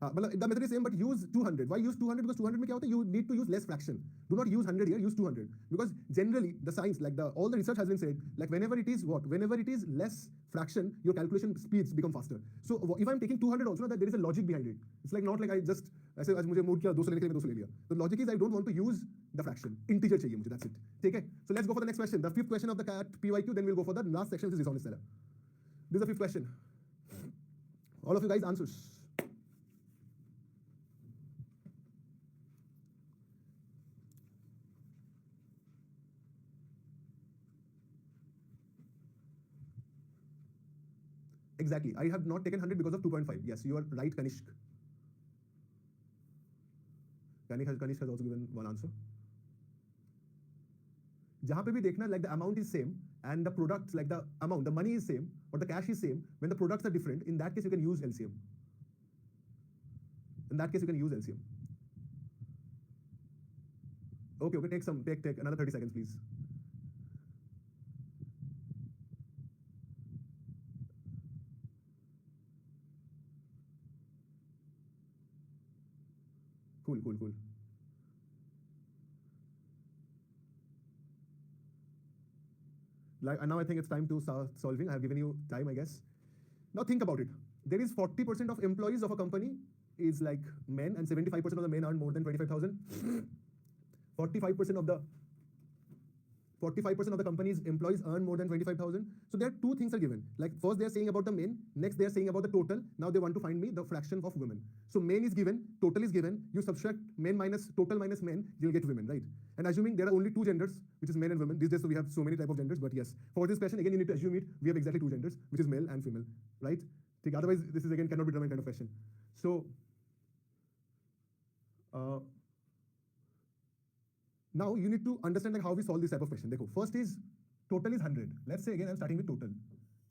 The method is same, but use 200. Why use 200? Because 200 में क्या होता है? You need to use less fraction. Do not use 100 here. Use 200. Because generally the science, like all the research has been said, like whenever it is what? Whenever it is less fraction, your calculation speeds become faster. So if I'm taking 200 also, that there is a logic behind it. It's like not like I just ऐसे आज मुझे mood किया 200 लेने के लिए 200 ले लिया. The logic is I don't want to use the fraction. Integer चाहिए मुझे. That's it. ठीक है? So let's go for the next question. The fifth question of the CAT PYQ. Then we'll go for the last section, which is dishonest seller. This is the fifth question. All of you guys answers. Exactly. I have not taken 100 because of 2.5. Yes, you are right, Kanishk. Kanishk has also given one answer. जहाँ पे भी देखना, like the amount is same and the products, like the amount, the money is same or the cash is same. When the products are different, in that case you can use LCM. In that case you can use LCM. Okay, take another 30 seconds, please. Cool. Like, and now I think it's time to start solving. I have given you time, I guess. Now think about it. There is 40% of employees of a company is like men, and 75% of the men earn more than 25,000. 45% of the company's employees earn more than 25,000. So there are two things are given. Like first they are saying about the men, next they are saying about the total. Now they want to find me the fraction of women. So men is given, total is given. You subtract men minus total minus men, you'll get women, right? And assuming there are only two genders, which is men and women. These days so we have so many type of genders, but yes, for this question again you need to assume it. We have exactly two genders, which is male and female, right? Otherwise this is again cannot be determined kind of question. So now you need to understand like how we solve this type of question. Dekho, first is total is 100. Let's say again I'm starting with total.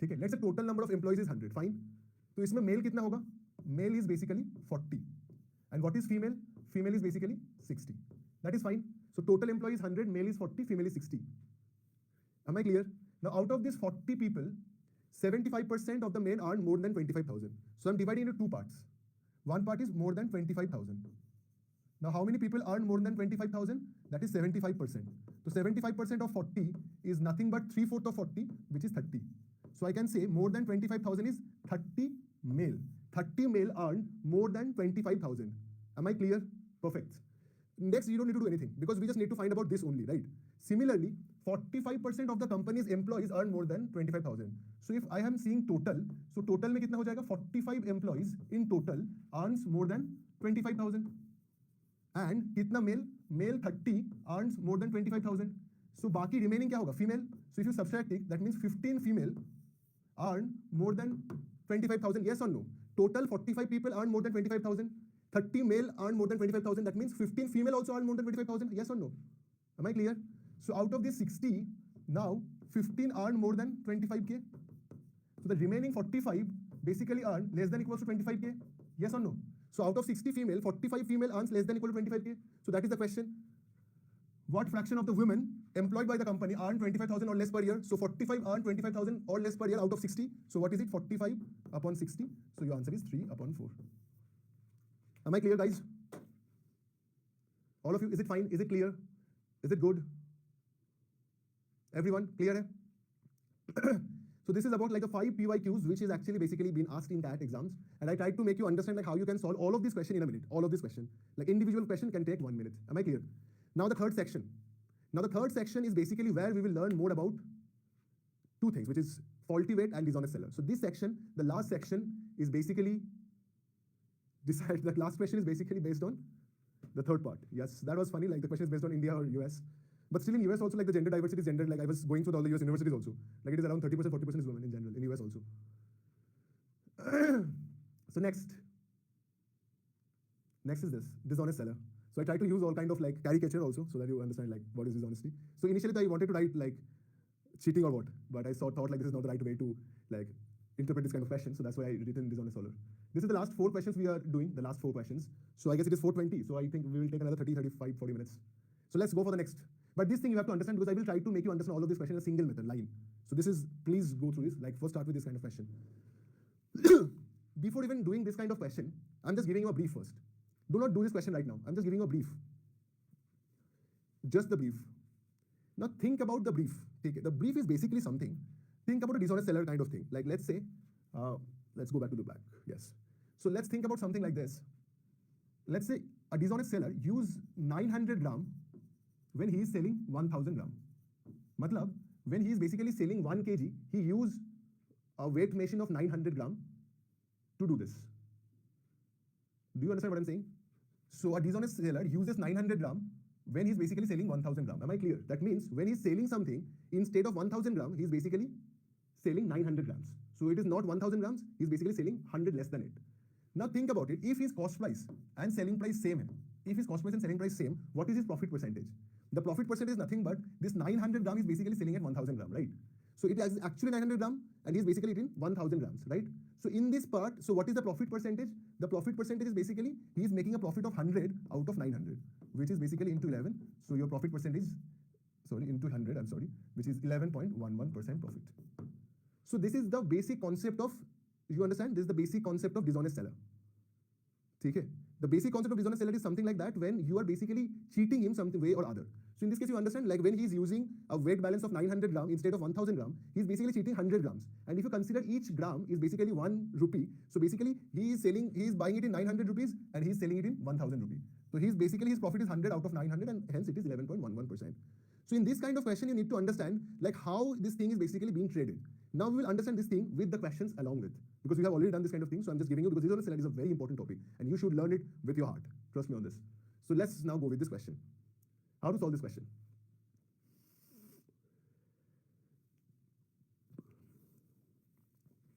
Okay, let's say total number of employees is 100. Fine. So इसमें male कितना होगा? Male is basically 40. And what is female? Female is basically 60. That is fine. So total employees 100, male is 40, female is 60. Am I clear? Now out of these 40 people, 75% of the men earn more than 25,000. So I'm dividing into two parts. One part is more than 25,000. Now how many people earn more than 25,000? That is 75%. So 75% of 40 is nothing but 3/4 of 40, which is 30. So I can say more than 25,000 is 30 male. 30 male earn more than 25,000. Am I clear? Perfect. Next, you don't need to do anything because we just need to find about this only, right? Similarly, 45% of the company's employees earn more than 25,000. So if I am seeing total, so total में कितना हो जाएगा? 45 employees in total earns more than 25,000. And कितना male? Male 30 earns more than 25,000. So बाकी remaining क्या होगा? Female. So if you subtract it, that means 15 female earn more than 25,000. Yes or no? Total 45 people earn more than 25,000. 30 male earn more than 25,000. That means 15 female also earn more than 25,000. Yes or no? Am I clear? So out of this 60, now 15 earn more than 25k. So the remaining 45 basically earn less than equals to 25k. Yes or no? So out of 60 female, 45 female earns less than equal to 25k. So that is the question. What fraction of the women employed by the company earn 25,000 or less per year? So 45 earn 25,000 or less per year out of 60. So what is it? 45 upon 60. So your answer is 3 upon 4. Am I clear, guys? All of you, is it fine? Is it clear? Is it good? Everyone, clear? So this is about like the 5 PYQs, which is actually basically been asked in CAT exams. And I tried to make you understand like how you can solve all of this question in a minute. All of this question, like individual question can take 1 minute. Am I clear? Now the third section. Now the third section is basically where we will learn more about two things, which is faulty weight and dishonest seller. So this section, the last section is basically decide. The last question is basically based on the third part. Yes, that was funny. Like the question is based on India or US. But still in US also, like the gender diversity is gender. Like I was going through all the US universities also. Like it is around 30%, 40% is women in general in US also. So next is this, dishonest seller. So I try to use all kind of like caricature also so that you understand like what is dishonesty. So initially I wanted to write like cheating or what, but I thought like this is not the right way to like interpret this kind of question. So that's why I written dishonest seller. This is the last 4 questions we are doing, the last 4 questions. So I guess it is 4:20. So I think we will take another 30, 35, 40 minutes. So let's go for the next. But this thing you have to understand because I will try to make you understand all of this question in a single method line. So this is, please go through this. Like first start with this kind of question. Before even doing this kind of question, I'm just giving you a brief first. Do not do this question right now. I'm just giving you a brief. Just the brief. Now think about the brief. The brief is basically something. Think about a dishonest seller kind of thing. Like let's say, let's go back to the back. Yes. So let's think about something like this. Let's say a dishonest seller use 900 gram when he is selling 1000 gram. Matlab, when he is basically selling 1 kg, he use a weight machine of 900 gram to do this. Do you understand what I'm saying? So a dishonest seller uses 900 gram when he's basically selling 1000 gram. Am I clear? That means when he's selling something, instead of 1000 gram, he's basically selling 900 grams. So it is not 1000 grams, he's basically selling 100 less than it. Now think about it. If his cost price and selling price same, what is his profit percentage? The profit percentage is nothing but this 900 gram is basically selling at 1000 gram, right? So it is actually 900 gram and he's basically eating 1000 grams, right? So in this part, so what is the profit percentage? The profit percentage is basically, he is making a profit of 100 out of 900, which is basically into 11. So your profit percentage, into 100, I'm sorry, which is 11.11% profit. So this is the basic concept of, you understand? This is the basic concept of dishonest seller. Okay? The basic concept of dishonest seller is something like that when you are basically cheating him some way or other. So in this case, you understand, like when he's using a weight balance of 900 gram instead of 1000 gram, he's basically cheating 100 grams. And if you consider each gram is basically 1 rupee, so basically he is buying it in 900 rupees and he's selling it in 1000 rupee. So he's basically, his profit is 100 out of 900 and hence it is 11.11%. So in this kind of question, you need to understand like how this thing is basically being traded. Now we will understand this thing with the questions along with, because we have already done this kind of thing. So I'm just giving you, because dishonest seller is a very important topic and you should learn it with your heart. Trust me on this. So let's now go with this question. How to solve this question?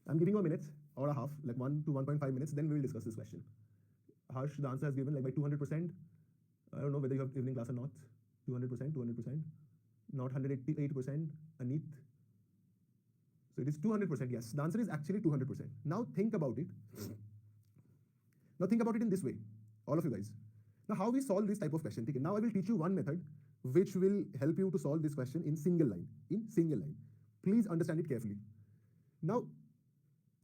I'm giving you a minute or a half, like 1 to 1.5 minutes, then we will discuss this question. Harsh, the answer has given like by 200%. I don't know whether you have evening class or not. 200%, not 188%, Aneet. So it is 200%, yes. The answer is actually 200%. Now think about it. Now think about it in this way, all of you guys. Now how we solve this type of question? Now I will teach you one method which will help you to solve this question in single line. Please understand it carefully. Now,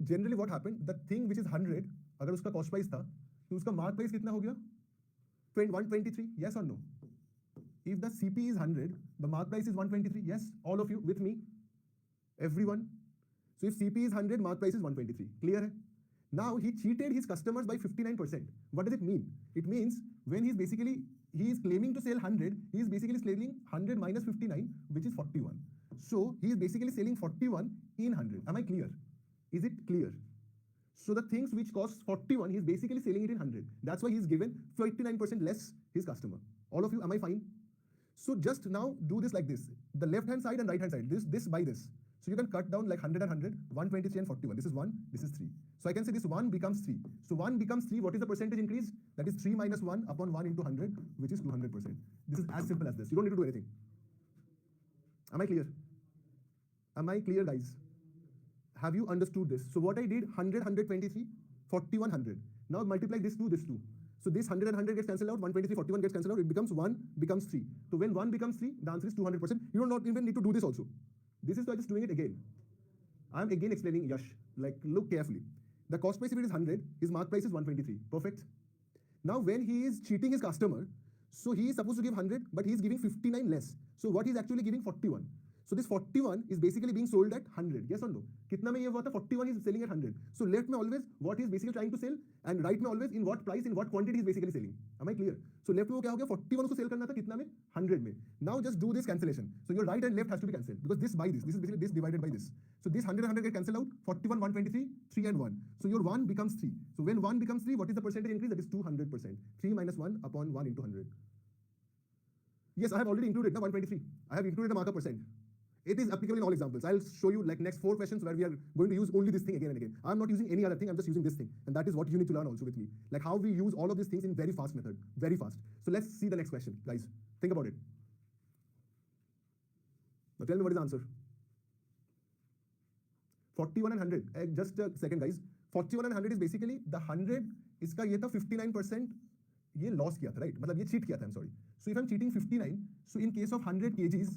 generally what happened, the thing which is 100, अगर उसका cost price था, तो उसका mark price कितना हो गया? 123, yes or no? If the CP is 100, the mark price is 123, yes? All of you with me? Everyone? So if CP is 100, mark price is 123, clear hai? Now he cheated his customers by 59%. What does it mean? It means when he is claiming to sell 100, he is basically selling 100 minus 59, which is 41. So he is basically selling 41 in 100. Am I clear? Is it clear? So the things which cost 41, he is basically selling it in 100. That's why he is given 59% less his customer. All of you, am I fine? So just now do this like this. The left hand side and right hand side, this by this. So you can cut down like 100 and 100, 123 and 41. This is 1, this is 3. So I can say this 1 becomes 3. So 1 becomes 3. What is the percentage increase? That is 3 minus 1 upon 1 into 100, which is 200%. This is as simple as this. You don't need to do anything. Am I clear? Am I clear, guys? Have you understood this? So what I did, 100, 123, 41, 100. Now multiply this 2, this 2. So this 100 and 100 gets cancelled out, 123, 41 gets cancelled out, it becomes 1, becomes 3. So when 1 becomes 3, the answer is 200%. You don't not even need to do this also. This is why just doing it again. I'm again explaining Yash. Like, look carefully. The cost price, if it is 100, his mark price is 123. Perfect. Now, when he is cheating his customer, so he is supposed to give 100, but he is giving 59 less. So what he is actually giving 41. So this 41 is basically being sold at 100. Yes or no? कितना में ये हुआ था? 41 is selling at 100. So left में always what he is basically trying to sell, and right में always in what price, in what quantity he is basically selling. Am I clear? So left में वो क्या हो गया? 41 उसको sell करना था कितना में? 100 में. Now just do this cancellation. So your right and left has to be cancelled because this by this. This is basically this divided by this. So this 100 and 100 get cancelled out. 41, 123, 3 and 1. So your 1 becomes 3. So when 1 becomes 3, what is the percentage increase? That is 200%. 3 minus 1 upon 1 into 100. Yes, I have already included now 123. I have included the marker percent. It is applicable in all examples. I'll show you like next 4 questions where we are going to use only this thing again and again. I'm not using any other thing, I'm just using this thing. And that is what you need to learn also with me. Like how we use all of these things in very fast method, very fast. So let's see the next question, guys. Think about it. Now tell me what is the answer. 41 and 100. Just a second, guys. 41 and 100 is basically the 100, इसका ये था 59%, ये loss किया था, right? मतलब ये cheat किया था, I'm sorry. So if I'm cheating 59, so in case of 100 kgs,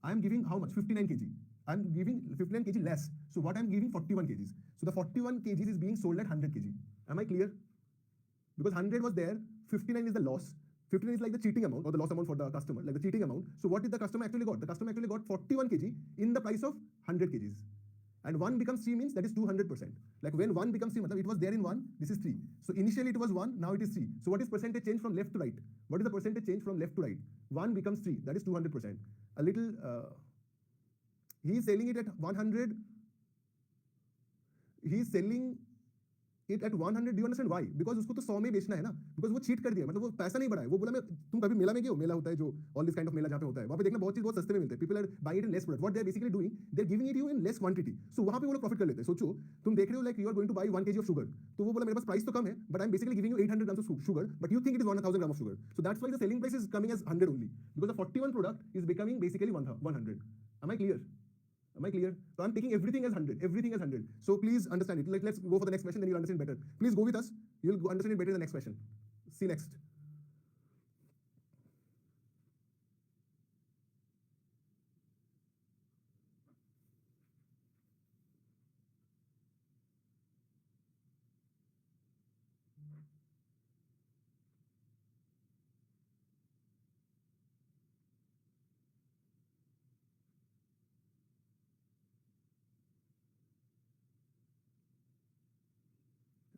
I am giving how much? 59 kg. I am giving 59 kg less. So what I am giving 41 kgs. So the 41 kgs is being sold at 100 kg. Am I clear? Because 100 was there, 59 is the loss. 59 is like the cheating amount or the loss amount for the customer, like the cheating amount. So what did the customer actually got? The customer actually got 41 kg in the price of 100 kgs. And 1 becomes 3 means that is 200%. Like when 1 becomes 3, it was there in 1, this is 3. So initially it was 1, now it is 3. So what is percentage change from left to right? What is the percentage change from left to right? 1 becomes 3, that is 200%. A little, he is selling it at 100. He is selling it at 100. Do you understand why? Because उसको तो 100 में बेचना है ना. Because वो cheat कर दिया, मतलब वो पैसा नहीं बढ़ाया. वो बोला मैं, तुम कभी मेला में गए हो? मेला होता है जो all this kind of मेला जहाँ पे होता है. वहाँ पे देखना बहुत चीज बहुत सस्ते में मिलते हैं. People are buying it in less product. What they are basically doing, they are giving it you in less quantity. So वहाँ पे वो लोग profit कर लेते हैं. सोचो, तुम देख रहे हो like you are going to buy 1 kg of sugar. तो वो बोला मेरे पास price तो कम है, but I'm basically giving you 800 grams of sugar, but you think it is 1000 grams of sugar. So that's why the selling price is coming as 100 only. Because the 41 product is becoming basically 100. Am I clear? Am I clear? So I'm taking everything as 100, everything as 100. So please understand it. Like, let's go for the next question, then you'll understand better. Please go with us. You'll understand it better in the next question. See next.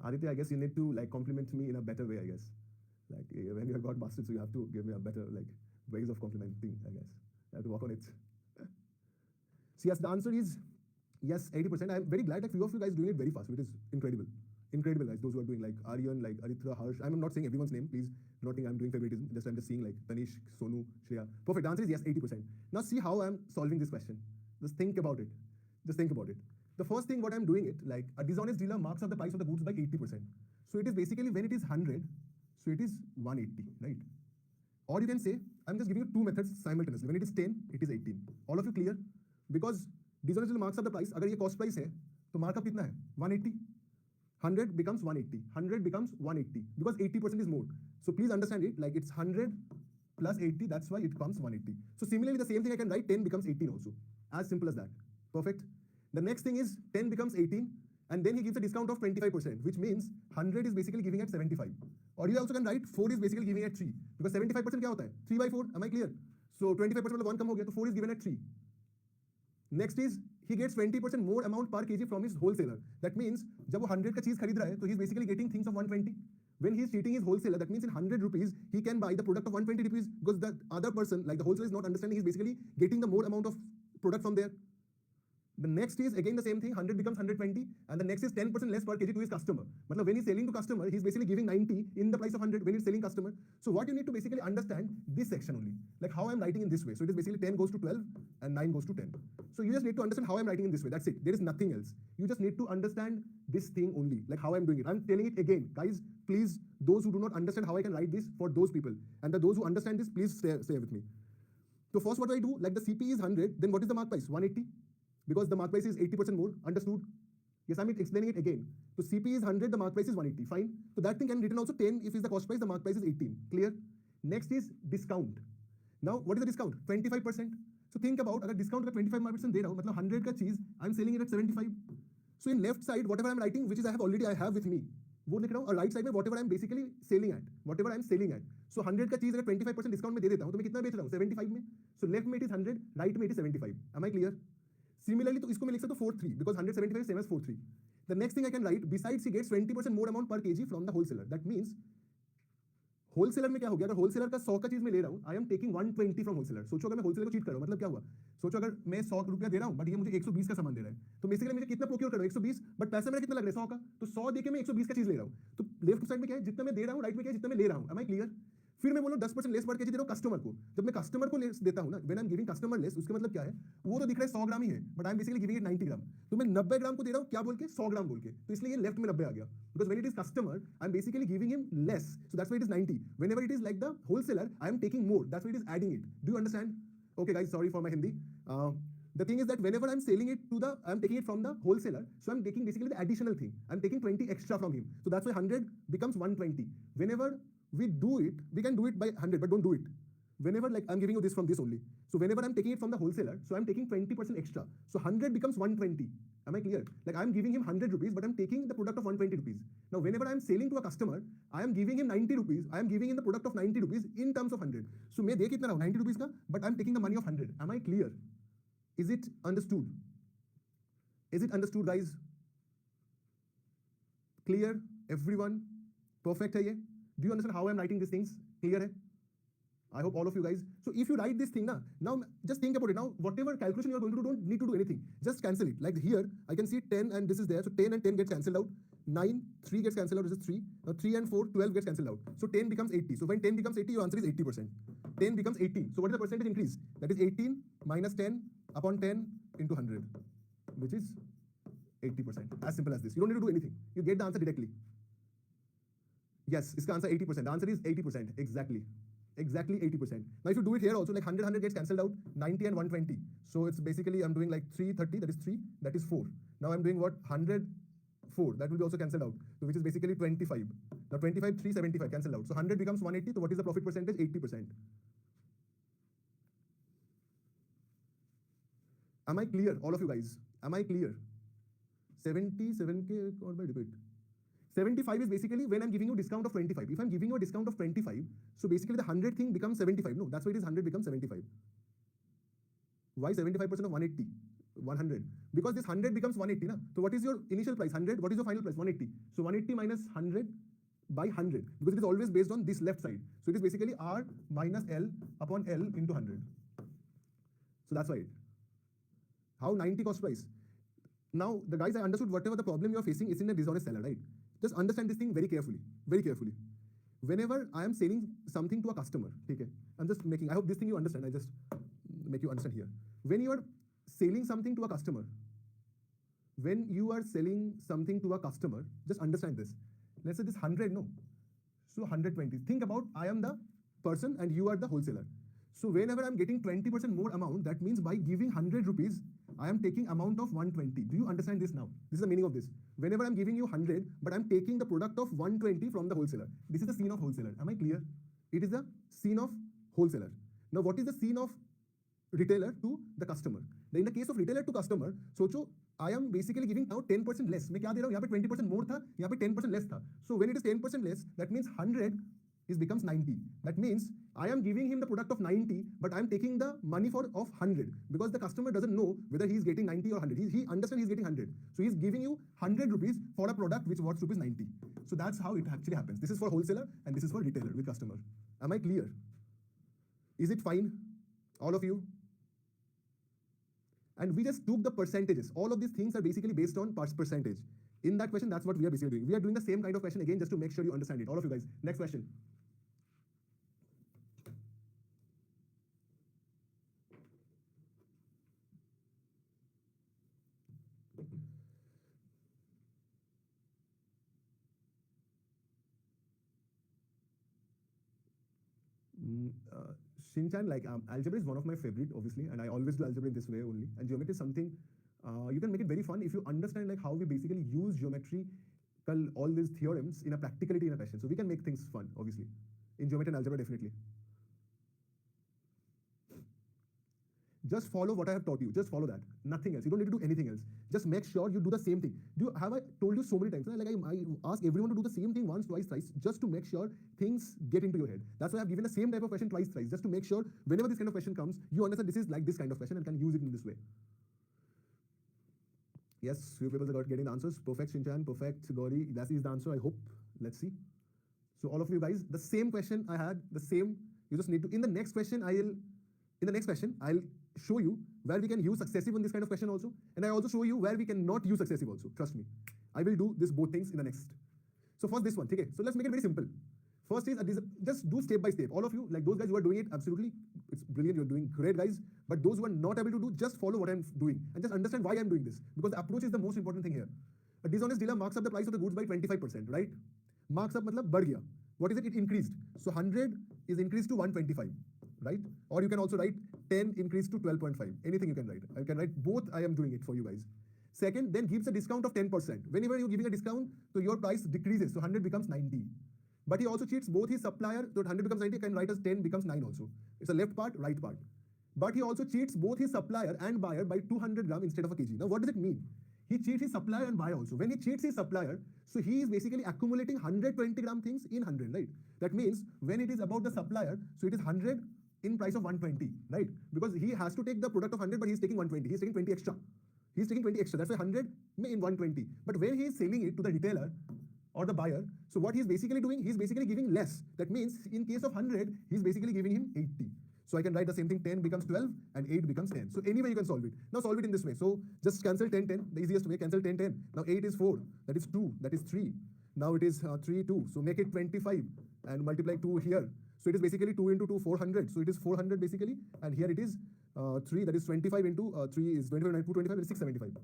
Aditya, I guess you need to like compliment me in a better way, I guess. Like when you have got busted, so you have to give me a better like ways of complimenting, I guess. I have to work on it. So yes, the answer is yes, 80%. I'm very glad that few of you guys doing it very fast, which is incredible. Incredible guys, those who are doing like Aryan, like Aritra, Harsh. I'm not saying everyone's name, please do not think I'm doing favoritism. I'm just seeing like Tanish, Sonu, Shreya. Perfect, the answer is yes, 80%. Now see how I'm solving this question. Just think about it. Just think about it. The first thing what I'm doing it, like a dishonest dealer marks up the price of the goods by 80%. So it is basically when it is 100, so it is 180, right? Or you can say, I'm just giving you 2 methods simultaneously. When it is 10, it is 18. All of you clear? Because dishonest dealer marks up the price. अगर ये cost price है, तो markup कितना है? 180. 100 becomes 180. 100 becomes 180 because 80% is more. So please understand it, like it's 100 plus 80, that's why it comes 180. So similarly, the same thing I can write 10 becomes 18 also. As simple as that. Perfect. The next thing is 10 becomes 18, and then he gives a discount of 25%, which means 100 is basically giving at 75. Or you also can write 4 is basically giving at 3, because 75% क्या होता है? 3 by 4, am I clear? So 25% मतलब 1 कम हो गया, तो 4 is given at 3. Next is he gets 20% more amount per kg from his wholesaler. That means जब वो 100 का चीज खरीद रहा है, तो he is basically getting things of 120. When he is cheating his wholesaler, that means in 100 rupees, he can buy the product of 120 rupees because the other person, like the wholesaler, is not understanding. He's basically getting the more amount of product from there. The next is again the same thing, 100 becomes 120, and the next is 10% less per kg to his customer. But when he's selling to customer, he's basically giving 90 in the price of 100 when he's selling customer. So what you need to basically understand this section only, like how I'm writing in this way. So it is basically 10 goes to 12 and 9 goes to 10. So you just need to understand how I'm writing in this way. That's it. There is nothing else. You just need to understand this thing only, like how I'm doing it. I'm telling it again, guys. Please, those who do not understand how I can write this, for those people, and those who understand this, please stay with me. So first, what do I do? Like the CP is 100, then what is the mark price? 180. Because the mark price is 80% more, understood? Yes, I'm explaining it again. So CP is 100, the mark price is 180, fine. So that thing can be written also 10, if it's the cost price, the mark price is 18, clear? Next is discount. Now, what is the discount? 25%. So think about, अगर discount का 25% दे रहा हूँ, मतलब 100 का चीज, I'm selling it at 75. So in left side, whatever I'm writing, which is I have with me, वो लिख रहा हूँ, और राइट साइड में whatever I am basically selling at, whatever I am selling at. So 100 का चीज अगर 25% discount में दे देता हूँ तो मैं कितना बेच रहा हूँ? 75 में. सो लेफ्ट में इट इज 100, राइट में it is 75. Am I clear? Similarly, तो इसको मैं लिख सकता हूँ 43 because 175 is same as 43. The next thing I can write, besides he gets 20% more amount per kg from the wholesaler. That means wholesaler में क्या हो गया? अगर होलसेलर का 100 का चीज में ले रहा हूँ, I am taking 120 from wholesaler. सोचो अगर मैं होलसेलर को चीट कर रहा हूँ, मतलब क्या हुआ? सोचो अगर मैं 100 रुपया दे रहा हूँ बट ये मुझे 120 का सामान दे रहा है, तो बेसिकली मुझे कितना प्रोक्योर कर रहा हूँ? 120, बट पैसा मेरा कितना लग रहा है? 100 का. तो 100 देके मैं 120 का चीज ले रहा हूँ. तो लेफ्ट साइड में क्या है? जितना मैं दे रहा हूँ, राइट में क्या है? जितना मैं ले रहा हूँ. Am I clear? फिर मैं बोलो 10% लेस पर केजी दे रहा हूँ कस्टमर को. जब मैं कस्टमर को लेस देता हूँ ना, when I am giving customer less, उसका मतलब क्या है? वो तो दिख रहा है 100 ग्राम ही है, but I am basically giving it 90 ग्राम. तो मैं 90 ग्राम को दे रहा हूँ क्या बोल के? 100 ग्राम बोल के. तो इसलिए ये लेफ्ट में 90 आ गया. Because when it is customer, I am basically giving him less, so that's why it is 90. Whenever it is like the wholesaler, I am taking more, that's why it is adding it. Do you understand? Okay guys, sorry for my Hindi. The thing is that whenever I'm selling it to the, I'm taking it from the wholesaler, so I'm taking basically the additional thing. I'm taking 20 extra from him. So that's why 100 becomes 120. Whenever we do it, we can do it by 100, but don't do it. Whenever, like, I'm giving you this from this only. So whenever I'm taking it from the wholesaler, so I'm taking 20% extra. So 100 becomes 120. Am I clear? Like, I'm giving him 100 rupees, but I'm taking the product of 120 rupees. Now, whenever I'm selling to a customer, I am giving him 90 rupees. I am giving him the product of 90 rupees in terms of 100. So मैं दे कितना रहा हूँ? 90 rupees का, but I'm taking the money of 100. Am I clear? Is it understood? Is it understood, guys? Clear? Everyone? Perfect है ये? Do you understand how I'm writing these things? Clear है? I hope all of you guys. So if you write this thing now just think about it. Now whatever calculation you are going to do, don't need to do anything. Just cancel it. Like here, I can see 10 and this is there. So 10 and 10 gets cancelled out. 9, 3 gets cancelled out. This is 3. Now 3 and 4, 12 gets cancelled out. So 10 becomes 80. So when 10 becomes 80, your answer is 80%. 10 becomes 18. So what is the percentage increase? That is 18 minus 10 upon 10 into 100, which is 80%. As simple as this. You don't need to do anything. You get the answer directly. Yes, इसका answer 80%. The answer is 80%. Exactly. Exactly 80%. Now if you do it here also, like 100 gets cancelled out, 90 and 120. So it's basically, I'm doing like 330, that is 3, that is 4. Now I'm doing what? 104, that will be also cancelled out, so which is basically 25. Now 25, 375 cancelled out. So 100 becomes 180, so what is the profit percentage? 80%. Am I clear, all of you guys? Am I clear? 77K or by debate. 75 is basically when I'm giving you a discount of 25. If I'm giving you a discount of 25, so basically the 100 thing becomes 75. No, that's why it is 100 becomes 75. Why 75% of 180? 100. Because this 100 becomes 180, na? So what is your initial price? 100. What is your final price? 180. So 180 minus 100 by 100, because it is always based on this left side. So it is basically R minus L upon L into 100. So that's why it. How 90 cost price? Now, the guys, I understood whatever the problem you're facing is in a dishonest seller, right? Just understand this thing very carefully, very carefully. Whenever I am selling something to a customer, okay, I'm just making, I hope this thing you understand, I just make you understand here. When you are selling something to a customer, when you are selling something to a customer, just understand this. Let's say this 100, no? So 120. Think about, I am the person and you are the wholesaler. So whenever I'm getting 20% more amount, that means by giving 100 rupees, I am taking amount of 120. Do you understand this now? This is the meaning of this. Whenever I'm giving you 100, but I'm taking the product of 120 from the wholesaler. This is the scene of wholesaler. Am I clear? It is the scene of wholesaler. Now, what is the scene of retailer to the customer? In the case of retailer to customer, सोचो, I am basically giving now 10% less. मैं क्या दे रहा हूँ? यहाँ पे 20% more था, यहाँ पे 10% less था. So when it is 10% less, that means 100 is becomes 90. That means I am giving him the product of 90, but I am taking the money for of 100, because the customer doesn't know whether he is getting 90 or 100. He understands he is getting 100. So he is giving you 100 rupees for a product which worth rupees 90. So that's how it actually happens. This is for wholesaler and this is for retailer with customer. Am I clear? Is it fine? All of you? And we just took the percentages. All of these things are basically based on percentage. In that question, that's what we are basically doing. We are doing the same kind of question again just to make sure you understand it. All of you guys. Next question. Shinchan, like algebra is one of my favorite, obviously, and I always do algebra in this way only. And geometry is something you can make it very fun if you understand like how we basically use geometry, all these theorems in a practicality in a question. So we can make things fun, obviously, in geometry and algebra definitely. Just follow what I have taught you. Just follow that. Nothing else. You don't need to do anything else. Just make sure you do the same thing. Have I told you so many times? Like I ask everyone to do the same thing once, twice, thrice, just to make sure things get into your head. That's why I've given the same type of question twice, thrice, just to make sure whenever this kind of question comes, you understand this is like this kind of question and can use it in this way. Yes, few people are getting the answers. Perfect, Shinchan. Perfect, Gauri. That is the answer, I hope. Let's see. So all of you guys, the same question I had, the same. You just need to, in the next question, I'll show you where we can use successive in this kind of question also. And I also show you where we cannot use successive also. Trust me. I will do this both things in the next. So first this one, okay? So let's make it very simple. First is, just do step by step. All of you, like those guys who are doing it, absolutely, it's brilliant, you're doing great, guys. But those who are not able to do, just follow what I'm doing. And just understand why I'm doing this. Because the approach is the most important thing here. A dishonest dealer marks up the price of the goods by 25%, right? Marks up matlab बढ़ गया. What is it? It increased. So 100 is increased to 125, right? Or you can also write 10 increased to 12.5. Anything you can write. I can write both. I am doing it for you guys. Second, then gives a discount of 10%. Whenever you're giving a discount, so your price decreases. So 100 becomes 90. But he also cheats both his supplier. So 100 becomes 90. Can write as 10 becomes 9 also. It's a left part, right part. But he also cheats both his supplier and buyer by 200 gram instead of a kg. Now, what does it mean? He cheats his supplier and buyer also. When he cheats his supplier, so he is basically accumulating 120 gram things in 100, right? That means when it is about the supplier, so it is 100 in price of 120, right? Because he has to take the product of 100, but he's taking 120. He's taking 20 extra. He's taking 20 extra. That's why 100 in 120. But when he is selling it to the retailer or the buyer, so what he's basically doing, he's basically giving less. That means in case of 100, he's basically giving him 80. So I can write the same thing, 10 becomes 12 and 8 becomes 10. So anyway you can solve it. Now solve it in this way. So just cancel 10, 10, the easiest way, cancel 10, 10. Now 8 is 4, that is 2, that is 3. Now it is 3, 2. So make it 25 and multiply 2 here. So it is basically 2 into 2, 400. So it is 400 basically. And here it is 3, that is 25 into 3 is 25 and 2, 25, that is 675.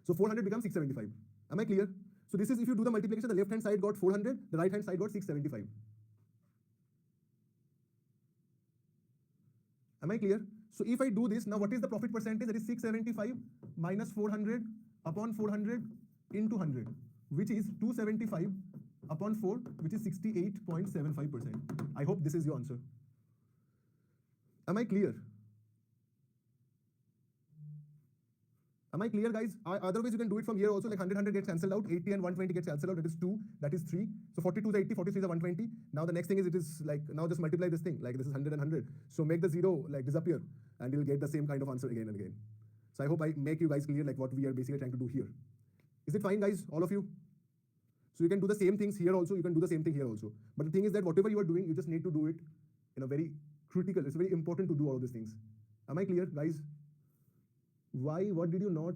So 400 becomes 675. Am I clear? So this is, if you do the multiplication, the left hand side got 400, the right hand side got 675. Am I clear? So if I do this, now what is the profit percentage? That is 675 minus 400 upon 400 into 100, which is 275 upon 4, which is 68.75%. I hope this is your answer. Am I clear? Am I clear, guys? Otherwise, you can do it from here also, like 100, 100 gets cancelled out, 80 and 120 gets cancelled out, that is 2, that is 3. So 42 is 80, 43 is 120. Now the next thing is, it is like, now just multiply this thing, like this is 100 and 100. So make the 0 like disappear, and you'll get the same kind of answer again and again. So I hope I make you guys clear like what we are basically trying to do here. Is it fine, guys, all of you? So you can do the same things here also, you can do the same thing here also. But the thing is that whatever you are doing, you just need to do it in a very critical, it's very important to do all of these things. Am I clear, guys? Why, what did you not,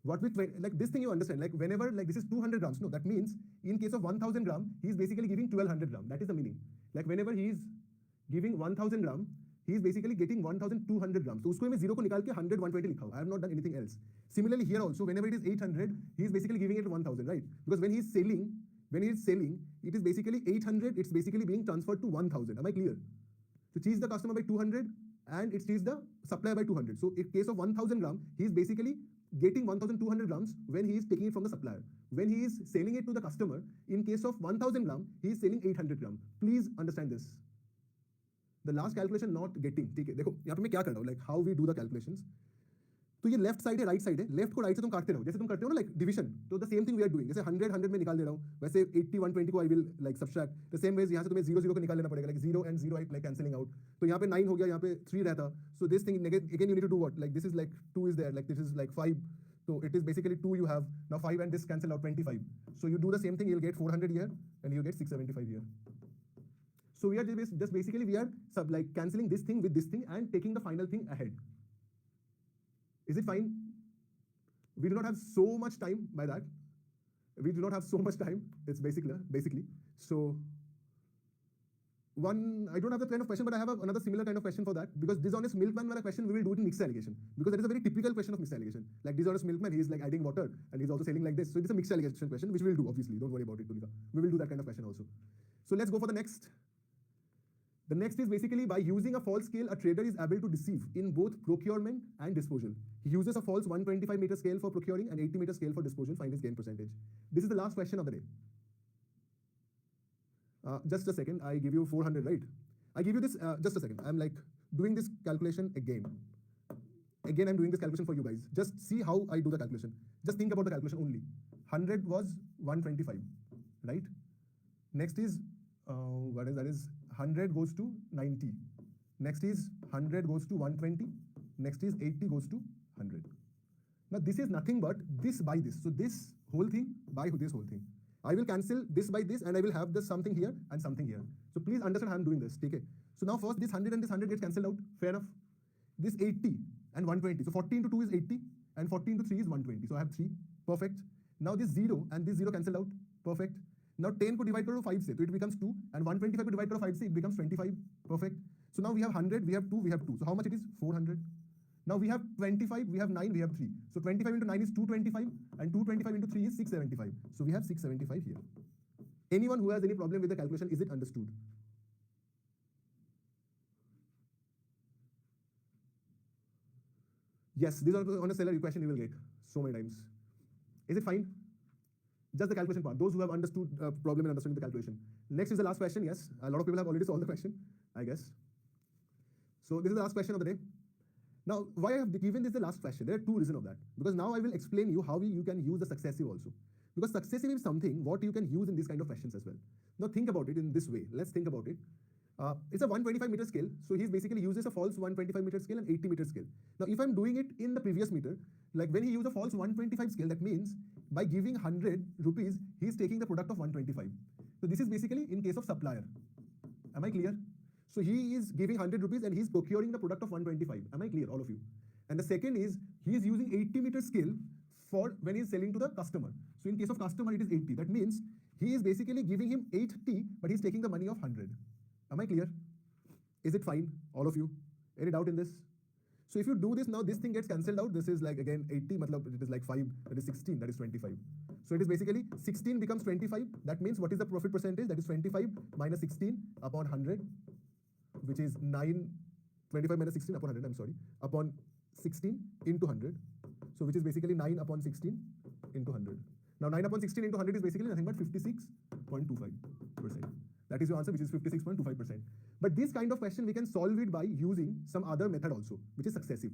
what with, like this thing you understand, like whenever, like this is 200 grams, no, that means in case of 1000 gram, he's basically giving 1200 gram. That is the meaning. Like whenever he is giving 1000 gram, he is basically getting 1200 grams. So usko mein 0 ko nikal ke 100, 120 likha hua. I have not done anything else. Similarly here also, whenever it is 800, he is basically giving it 1000, right? Because when he is selling, it is basically 800, it's basically being transferred to 1000. Am I clear? So cheese the customer by 200 and it cheese the supplier by 200. So in case of 1000 gram, he is basically getting 1200 grams when he is taking it from the supplier. When he is selling it to the customer, in case of 1000 gram, he is selling 800 gram. Please understand this. The last calculation not getting. ठीक है, देखो यहाँ पे मैं क्या कर रहा हूँ, like how we do the calculations. तो ये लेफ्ट साइड है, राइट साइड है, लेफ्ट को राइट से तुम काटते रहो, जैसे तुम करते हो ना लाइक डिवीजन, तो the same thing we are doing. जैसे 100 100 में निकाल दे रहा हूँ, वैसे 80 120 को I will like subtract. The same ways यहाँ से तुम्हें 0 0 को निकाल लेना पड़ेगा, like 0 and 0 like cancelling out. तो यहाँ पे 9 हो गया, यहाँ पे 3 रहता. So this thing again you need to do what, like this is like 2 is there, like this is like 5. So it is basically 2 you have. Now 5 and this cancel out, 25. So you do the same thing, you'll get 400 here and you get 675 here. So we are just basically, we are like cancelling this thing with this thing and taking the final thing ahead. Is it fine? We do not have so much time by that. We do not have so much time. It's basically. So I don't have that kind of question, but I have another similar kind of question for that, because dishonest milkman wala question, we will do it in mixed allegation, because that is a very typical question of mixed allegation. Like dishonest milkman, he is like adding water and he's also selling like this. So it is a mixed allegation question, which we will do, obviously. Don't worry about it, Tulika. We will do that kind of question also. So let's go for the next. The next is basically, by using a false scale, a trader is able to deceive in both procurement and disposal. He uses a false 125 meter scale for procuring and 80 meter scale for disposal. Find his gain percentage. This is the last question of the day. Just a second, I give you 400, right? I give you this, just a second. I'm like doing this calculation again. Again, I'm doing this calculation for you guys. Just see how I do the calculation. Just think about the calculation only. 100 was 125, right? Next is, what is that is 100 goes to 90. Next is 100 goes to 120. Next is 80 goes to 100. Now this is nothing but this by this. So this whole thing by this whole thing. I will cancel this by this and I will have this something here and something here. So please understand how I'm doing this. Okay. So now first this 100 and this 100 gets cancelled out. Fair enough. This 80 and 120. So 40 into 2 is 80 and 40 into 3 is 120. So I have 3. Perfect. Now this 0 and this 0 cancelled out. Perfect. Now 10 could divide by 5 say, so it becomes 2 and 125 could divide by 5 say, it becomes 25. Perfect. So now we have 100, we have 2, we have 2. So how much it is? 400. Now we have 25, we have 9, we have 3. So 25 into 9 is 225 and 225 into 3 is 675. So we have 675 here. Anyone who has any problem with the calculation, is it understood? Yes, these are on a salary question you will get so many times. Is it fine? Just the calculation part. Those who have understood problem in understanding the calculation. Next is the last question. Yes, a lot of people have already solved the question, I guess. So this is the last question of the day. Now, why I have given this the last question? There are two reasons of that. Because now I will explain you how you can use the successive also. Because successive is something what you can use in this kind of questions as well. Now think about it in this way. Let's think about it. It's a 125 meter scale. So he basically uses a false 125 meter scale and 80 meter scale. Now, if I'm doing it in the previous meter, like when he used a false 125 scale, that means by giving 100 rupees, he's taking the product of 125. So this is basically in case of supplier. Am I clear? So he is giving 100 rupees and he's procuring the product of 125. Am I clear, all of you? And the second is he is using 80 meter scale for when he's selling to the customer. So in case of customer, it is 80. That means he is basically giving him 80, but he's taking the money of 100. Am I clear? Is it fine, all of you? Any doubt in this? So if you do this now, this thing gets cancelled out. This is like again 80, matlab it is like 5, that is 16, that is 25. So it is basically 16 becomes 25. That means what is the profit percentage? That is 25 minus 16 upon 100, which is 9, 25 minus 16 upon 100, I'm sorry, upon 16 into 100. So which is basically 9 upon 16 into 100. Now 9 upon 16 into 100 is basically nothing but 56.25%. That is your answer, which is 56.25%. But this kind of question, we can solve it by using some other method also, which is successive.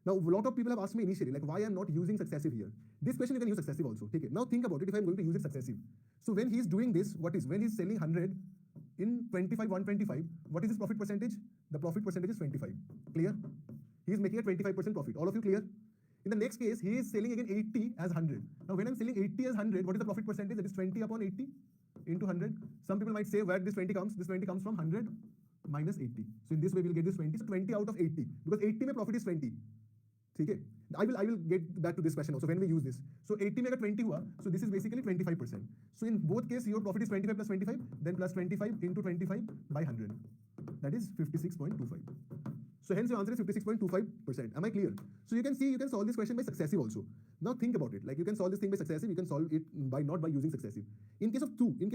Now, a lot of people have asked me initially, like, why I'm not using successive here? This question you can use successive also. Take it. Now think about it, if I'm going to use it successive. So when he's doing this, when he's selling 100 in 25, 125, what is his profit percentage? The profit percentage is 25. Clear? He is making a 25% profit. All of you clear? In the next case, he is selling again 80 as 100. Now when I'm selling 80 as 100, what is the profit percentage? That is 20 upon 80 into 100. Some people might say where this 20 comes. This 20 comes from 100 minus 80. So in this way, we'll get this 20. So 20 out of 80. Because 80 mein profit is 20. Okay? I will get back to this question also when we use this. So 80 में अगर 20 हुआ, so this is basically 25%. So in both cases, your profit is 25 plus 25, then plus 25 into 25 by 100. That is 56.25. So hence your answer is 56.25%. Am I clear? So you can see, you can solve this question by successive also. Now think about it. Like you can solve this thing by successive, you can solve it by not by using successive. In case of 2, in case of